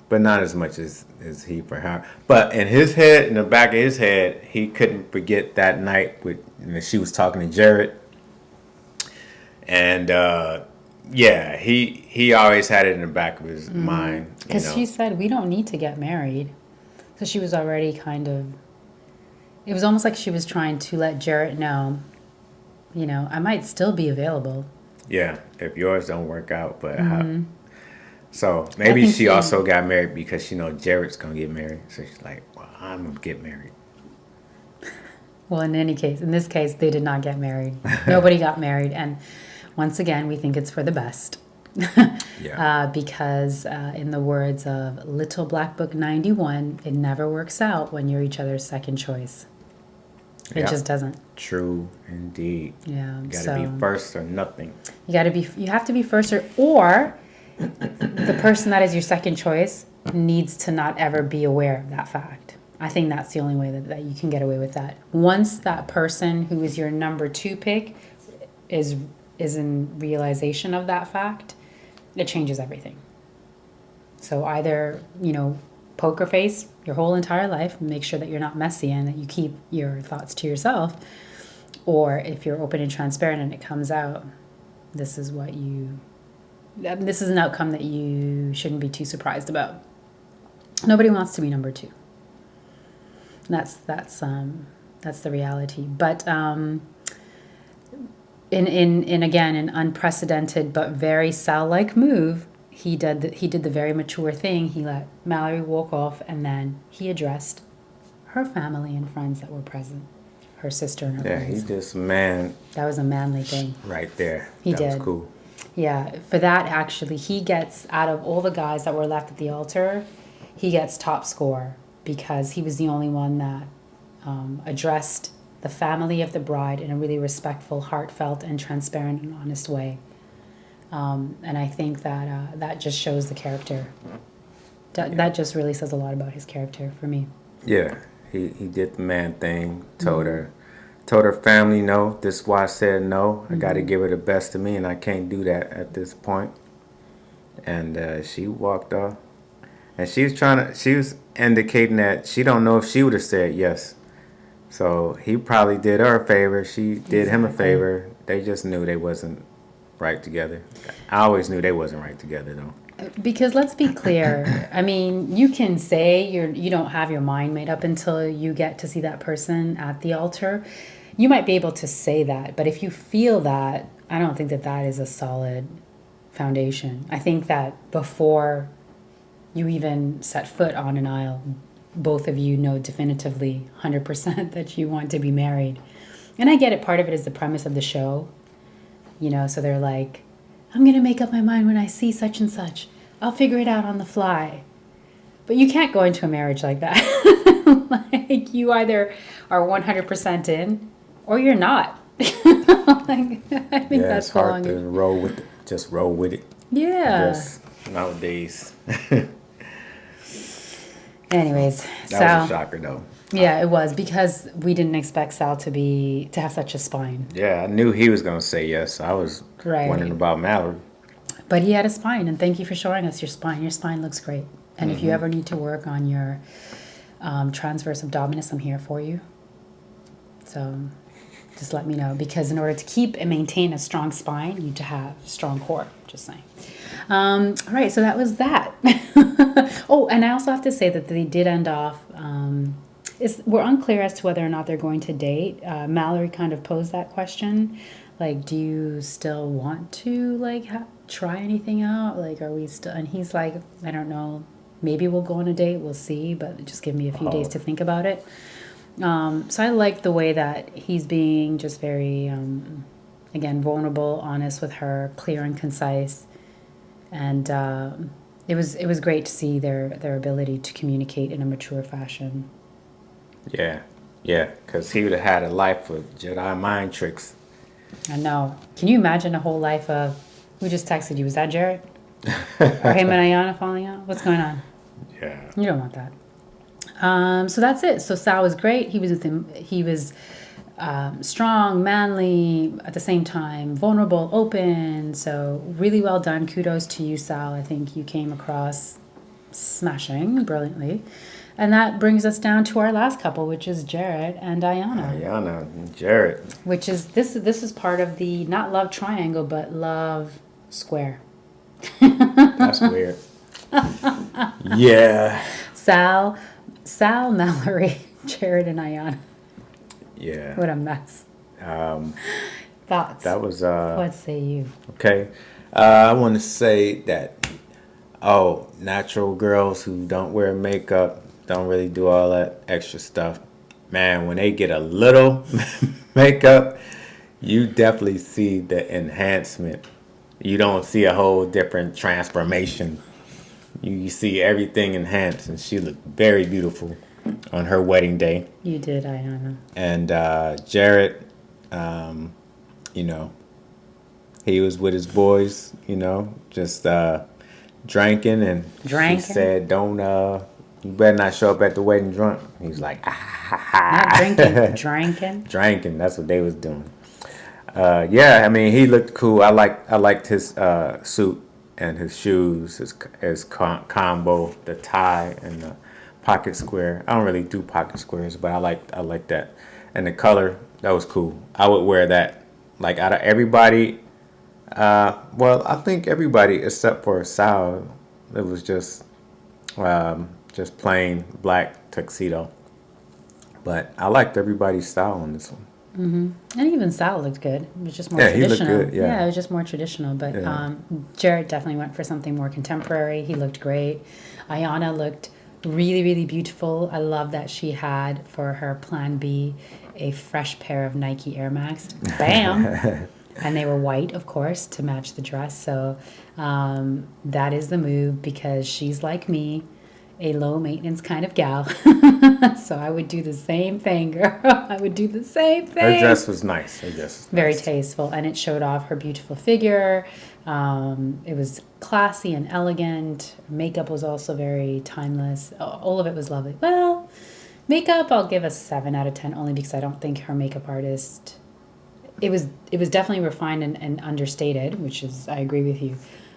but not as much as he for her. But in his head, in the back of his head, he couldn't forget that night when she was talking to Jared. And he always had it in the back of his mind. Because she said, we don't need to get married. So she was already it was almost like she was trying to let Jarrett know, I might still be available. Yeah, if yours don't work out, but so maybe she also got married because she know Jarrett's gonna get married. So she's like, well, I'm gonna get married. Well, in this case, they did not get married. Nobody got married, and once again, we think it's for the best. Because in the words of Little Black Book 91, it never works out when you're each other's second choice. It just doesn't. True, indeed. Yeah. You gotta be first or nothing. You have to be first or the person that is your second choice needs to not ever be aware of that fact. I think that's the only way that you can get away with that. Once that person who is your number 2 pick is in realization of that fact, it changes everything. So either, poker face your whole entire life, make sure that you're not messy and that you keep your thoughts to yourself, or if you're open and transparent and it comes out, this is an outcome that you shouldn't be too surprised about. Nobody wants to be number 2. That's the reality. But in again an unprecedented but very Sal-like move, he did the very mature thing. He let Mallory walk off, and then he addressed her family and friends that were present. Her sister and her Yeah, friends. he just man That was a manly thing. right there. He that did. was cool. Yeah, for that, actually, he gets, out of all the guys that were left at the altar, he gets top score because he was the only one that addressed the family of the bride in a really respectful, heartfelt, and transparent and honest way. And I think that that just shows the character. That just really says a lot about his character for me. Yeah, he did the man thing. Told her family no. This is why I said no. I got to give her the best of me, and I can't do that at this point. And she walked off, and she was indicating that she don't know if she would have said yes. So he probably did her a favor. She did him a favor. They just knew they wasn't right together. I always knew they wasn't right together though. Because let's be clear. I mean, you can say you don't have your mind made up until you get to see that person at the altar. You might be able to say that, but if you feel that, I don't think that that is a solid foundation. I think that before you even set foot on an aisle, both of you know definitively 100% that you want to be married. And I get it. Part of it is the premise of the show. So they're like, I'm going to make up my mind when I see such and such. I'll figure it out on the fly. But you can't go into a marriage like that. Like, you either are 100% in or you're not. I think that's it's hard long. to roll with it. Just roll with it. Yeah. Just nowadays. Anyways, That was a shocker though. Yeah, it was, because we didn't expect Sal to have such a spine. Yeah, I knew he was gonna say yes. I was wondering about Mallory. But he had a spine, and thank you for showing us your spine. Your spine looks great. And if you ever need to work on your transverse abdominis, I'm here for you. So just let me know, because in order to keep and maintain a strong spine, you need to have a strong core. Just saying. All right, so that was that. Oh, and I also have to say that they did end off. We're unclear as to whether or not they're going to date. Mallory kind of posed that question, like, do you still want to try anything out? Like, are we still? And he's like, I don't know. Maybe we'll go on a date. We'll see, but just give me a few days to think about it. So I like the way that he's being just very, again, vulnerable, honest with her, clear and concise, and it was great to see their ability to communicate in a mature fashion. Yeah, because he would have had a life with Jedi mind tricks. I know. Can you imagine a whole life of? Who just texted you? Was that Jared? Or him and Ayana falling out? What's going on? Yeah. You don't want that. So that's it. So Sal was great. He was with him. He was strong, manly, at the same time, vulnerable, open. So really well done. Kudos to you, Sal. I think you came across smashing brilliantly. And that brings us down to our last couple, which is Jared and Ayana. Ayana and Jared. Which is, this is part of the, not love triangle, but love square. That's weird. Yeah. Sal, Mallory, Jared, and Ayana. Yeah. What a mess. Thoughts? That was What say you? okay. I want to say that natural girls who don't wear makeup, don't really do all that extra stuff. Man, when they get a little makeup, you definitely see the enhancement. You don't see a whole different transformation. You see everything enhanced, and she looked very beautiful on her wedding day. You did, Ayana. And Jared, he was with his boys, just drinking, and she said, "Don't, you better not show up at the wedding drunk." He's like, Not drinking, drinking. Drinking. That's what they was doing. Yeah, I mean, he looked cool. I liked his suit and his shoes, his combo, the tie and the pocket square. I don't really do pocket squares, but I like that. And the color, that was cool. I would wear that. Like, out of everybody, I think everybody except for Sal, it was just plain black tuxedo. But I liked everybody's style on this one. Mm-hmm. And even Sal looked good. It was just more traditional. traditional. He looked good, yeah. It was just more traditional. But Jared definitely went for something more contemporary. He looked great. Ayana looked Really, really beautiful. I love that she had for her plan B a fresh pair of Nike Air Max. Bam! And they were white, of course, to match the dress. So that is the move because she's like me, a low maintenance kind of gal. So I would do the same thing, girl. I would do the same thing. Her dress was nice. Her dress was Very nice. tasteful, and it showed off her beautiful figure. It was classy and elegant. Makeup was also very timeless. All of it was lovely. Well, makeup I'll give a 7 out of 10 only because I don't think her makeup artist. It was definitely refined and understated, which is I agree with you.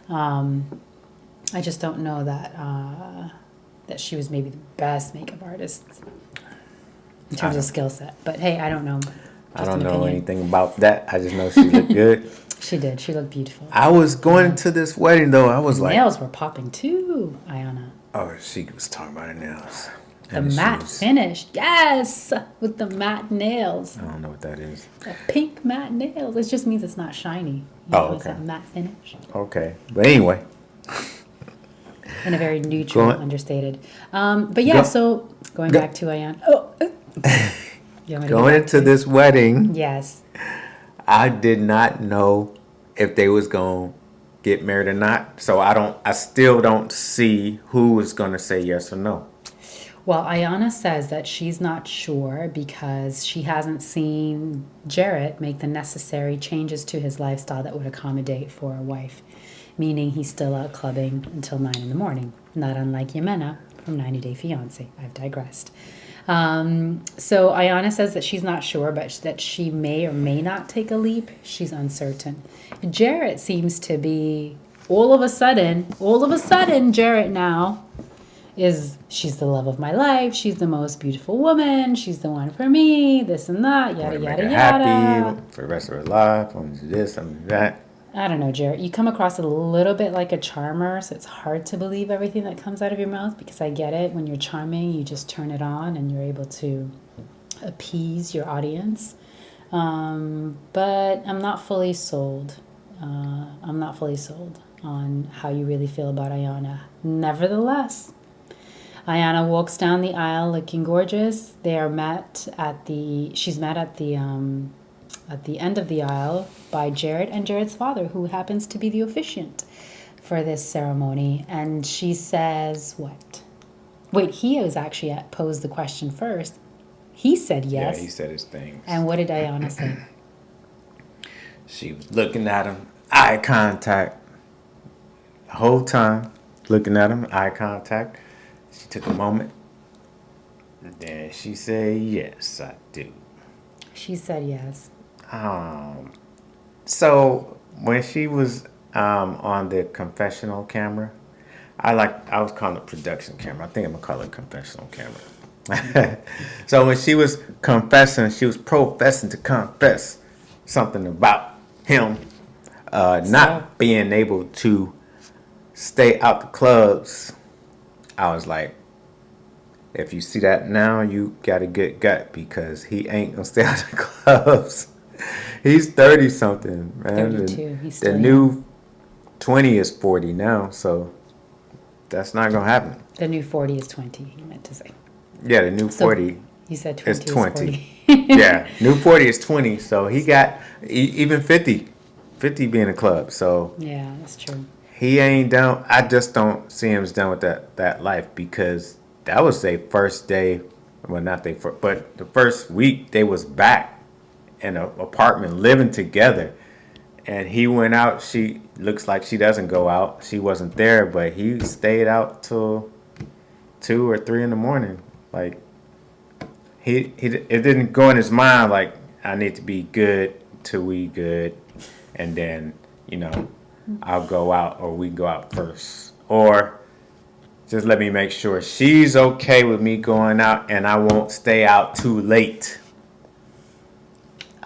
I just don't know that she was maybe the best makeup artist in terms of skill set. But hey, I don't know. I don't know anything about that. I just know she looked good. She did. She looked beautiful. I was going to this wedding though. I was like, nails were popping too, Ayana. oh, she was talking about her nails. The And matte shoes. finish, yes, with the matte nails, I don't know what that is. the pink matte nails. It just means it's not shiny. You Oh, know, it's okay. a matte finish Okay, but anyway, in a very neutral, Go on. understated. But yeah, Go- so going go- back to Ayana. Oh, you want me to going go back into to- this wedding, Yes. I did not know if they was gonna get married or not. So I still don't see who is gonna say yes or no. Well, Ayana says that she's not sure because she hasn't seen Jarrett make the necessary changes to his lifestyle that would accommodate for a wife, meaning he's still out clubbing until 9 in the morning, not unlike Yemena from 90 Day Fiancé. I've digressed. So Ayana says that she's not sure, but that she may or may not take a leap. She's uncertain. Jarrett seems to be all of a sudden, Jarrett now she's the love of my life. She's the most beautiful woman. She's the one for me. This and that. Yada Want to make yada her yada. happy for the rest of her life. Want to do this, want to do that. I don't know, Jarrett. You come across a little bit like a charmer, so it's hard to believe everything that comes out of your mouth because I get it. When you're charming, you just turn it on and you're able to appease your audience. But I'm not fully sold. I'm not fully sold on how you really feel about Ayana. Nevertheless, Ayana walks down the aisle looking gorgeous. She's met at the end of the aisle by Jarrett and Jarrett's father, who happens to be the officiant for this ceremony. And she says, what? Wait, he was actually posed the question first. He said yes. Yeah, he said his things. And what did Ayana say? She was looking at him, eye contact, the whole time. Looking at him, eye contact. She took a moment. And then she said, yes, I do. She said yes. So when she was on the confessional camera, I was calling it production camera. I think I'm gonna call it confessional camera. So when she was confessing, she was professing to confess something about him not being able to stay out the clubs. I was like, if you see that now, you got a good gut because he ain't gonna stay out the clubs. He's 30 something, man. 32. He's still The young. new 20 is 40 now, so that's not gonna happen. The new 40 is 20, you meant to say. Yeah, the new 40 You said 20 is is 20. 40. Yeah, new 40 is 20, so he got even 50 being a club. So Yeah, that's true. he ain't down. I just don't see him as done with that life because that was their first day. Well, not their first, but the first week they was back in an apartment living together. And he went out. She looks like she doesn't go out. She wasn't there, but he stayed out till 2 or 3 in the morning. Like it didn't go in his mind like I need to be good till we good, and then I'll go out or we go out first, or just let me make sure she's okay with me going out and I won't stay out too late.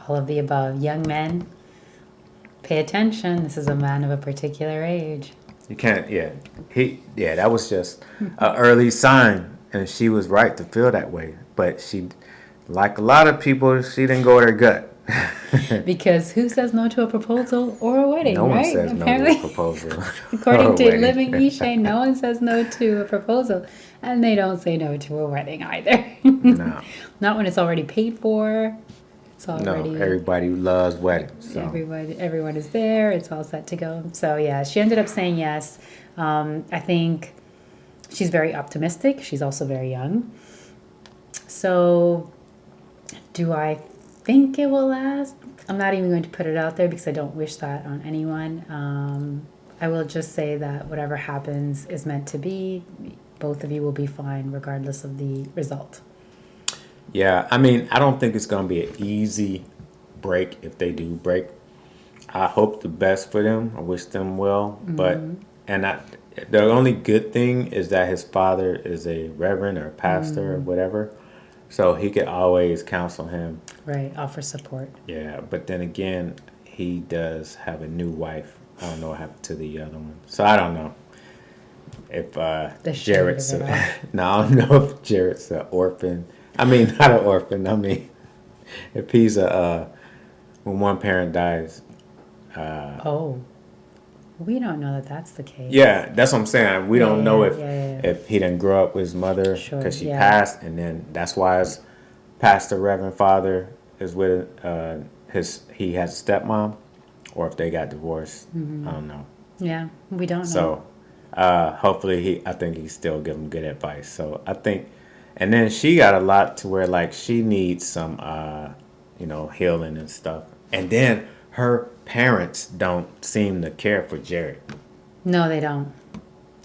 All of the above. Young men, pay attention. This is a man of a particular age. You can't, that was just an early sign, and she was right to feel that way. But she, like a lot of people, she didn't go with her gut. Because who says no to a proposal or a wedding, No one right? says no to Apparently, a proposal. according Or to wedding. Living Ishay, no one says no to a proposal. And they don't say no to a wedding either. No. Not when it's already paid for. It's No, already everybody loves weddings. So. everyone is there. It's all set to go. So yeah, she ended up saying yes. I think she's very optimistic. She's also very young. So do I think it will last? I'm not even going to put it out there because I don't wish that on anyone. I will just say that whatever happens is meant to be. Both of you will be fine regardless of the result. Yeah, I mean, I don't think it's going to be an easy break if they do break. I hope the best for them. I wish them well. But, the only good thing is that his father is a reverend or a pastor or whatever. So he could always counsel him. Right, offer support. Yeah, but then again, he does have a new wife. I don't know what happened to the other one. So I don't know if Jared's shade of it no, I don't know if Jared's an orphan. I mean, not an orphan. I mean, if he's when one parent dies. Oh, we don't know that that's the case. Yeah, that's what I'm saying. We don't know if yeah. if he didn't grow up with his mother Sure, because she yeah. passed, and then that's why his pastor reverend father is with he has a stepmom, or if they got divorced. I don't know. Yeah, we don't know. So hopefully I think he still give him good advice. So I think, and then she got a lot to where like she needs some healing and stuff. And then her parents don't seem to care for Jared. No, they don't.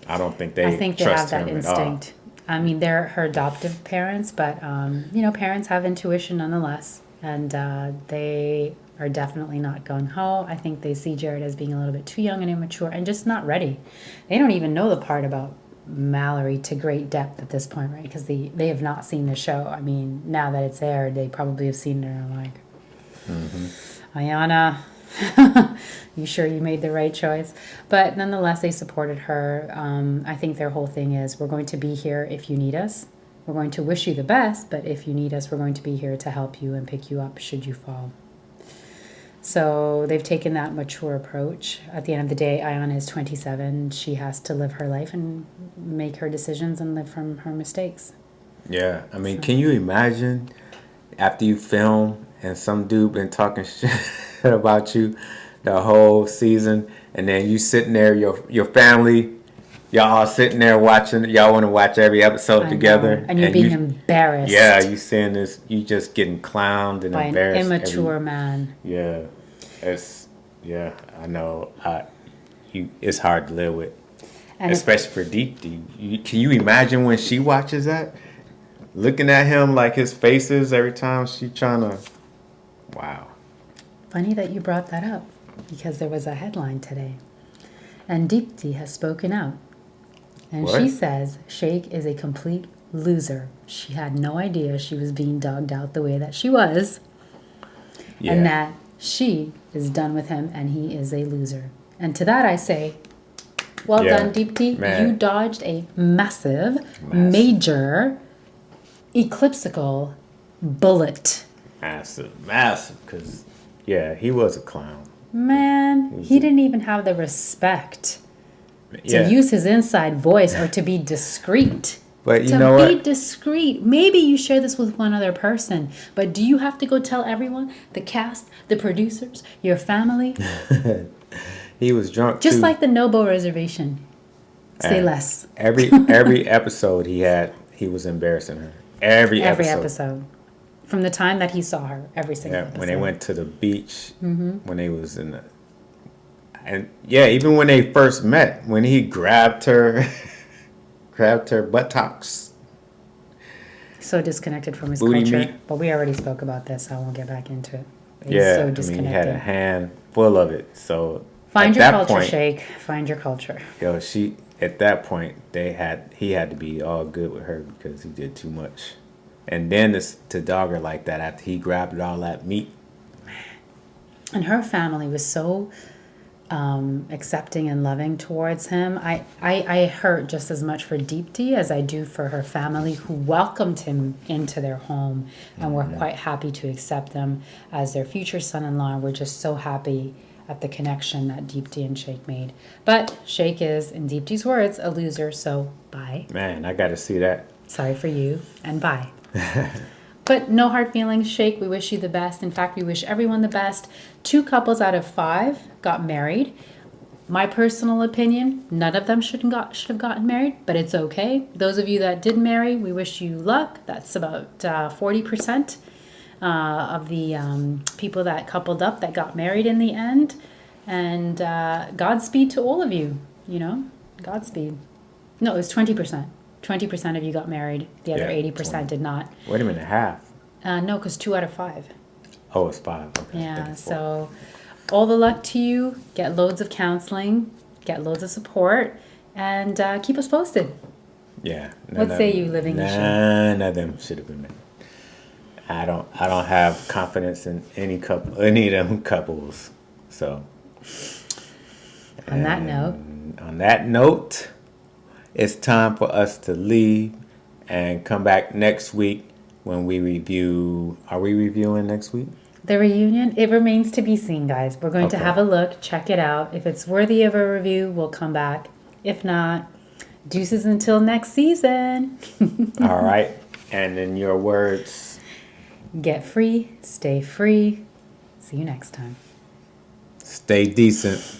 I don't think I think they have trust that him at all. instinct. I mean, they're her adoptive parents, but parents have intuition nonetheless, and they are definitely not gung ho. I think they see Jared as being a little bit too young and immature and just not ready. They don't even know the part about Mallory to great depth at this point, right? Because they have not seen the show. I mean, now that it's aired, they probably have seen it and are like, Ayana, you sure you made the right choice? But nonetheless, they supported her. I think their whole thing is, we're going to be here if you need us. We're going to wish you the best, but if you need us, we're going to be here to help you and pick you up should you fall. So they've taken that mature approach. At the end of the day, Ayana is 27. She has to live her life and make her decisions and live from her mistakes. Yeah, I mean, can you imagine after you film and some dude been talking shit about you the whole season, and then you sitting there, your family, y'all all sitting there watching, y'all want to watch every episode together, and you're being embarrassed. Yeah, you seeing this, you just getting clowned and by embarrassed. An immature man. Yeah, I know. It's hard to live with, and especially for Deepti. Can you imagine when she watches that? Looking at him like his faces every time she trying to. Wow. Funny that you brought that up, because there was a headline today, and Deepti has spoken out, and What? she says Sheikh is a complete loser. She had no idea she was being dogged out the way that she was, and that she is done with him and he is a loser. And to that I say, well done, Deepti. Man. You dodged a massive, major, eclipsical bullet. Massive, because, he was a clown. Man, he didn't even have the respect to use his inside voice or to be discreet. But you know what? To be discreet. Maybe you share this with one other person, but do you have to go tell everyone, the cast, the producers, your family? He was drunk Just too. like the Nobo reservation. Say less. Every episode he was embarrassing her. Every episode. From the time that he saw her, every single episode. When they went to the beach, when they was in the... And even when they first met, when he grabbed her buttocks. So disconnected from his Booty culture. meat. But we already spoke about this, so I won't get back into it. He's so disconnected. He had a hand full of it. So find your culture, Sheikh. Find your culture. At that point, he had to be all good with her because he did too much. And then to dog her like that after he grabbed all that meat. And her family was so accepting and loving towards him. I hurt just as much for Deepti as I do for her family, who welcomed him into their home and were quite happy to accept him as their future son-in-law. And we're just so happy at the connection that Deepti and Sheikh made. But Sheikh is, in Deepti's words, a loser, so bye. Man, I got to see that. Sorry for you, and bye. But no hard feelings, Sheikh. We wish you the best. In fact, we wish everyone the best. 2 couples out of 5 got married. My personal opinion, none of them should have gotten married, but it's okay. Those of you that did marry, we wish you luck. That's about 40% of the people that coupled up that got married in the end. And Godspeed to all of you, Godspeed. No, it was 20%. 20% of you got married. The other 80% did not. Wait a minute, half? No, because 2 out of 5. Oh, it's 5. Okay. Yeah, so all the luck to you. Get loads of counseling. Get loads of support. And keep us posted. Yeah. What say you, Living Issue? None of them should have been married. I don't have confidence in any of them couples. So on that note, it's time for us to leave and come back next week when we review. Are we reviewing next week? The reunion, it remains to be seen, guys. We're going to have a look, check it out. If it's worthy of a review, we'll come back. If not, deuces until next season. All right. And in your words, get free, stay free. See you next time. Stay decent.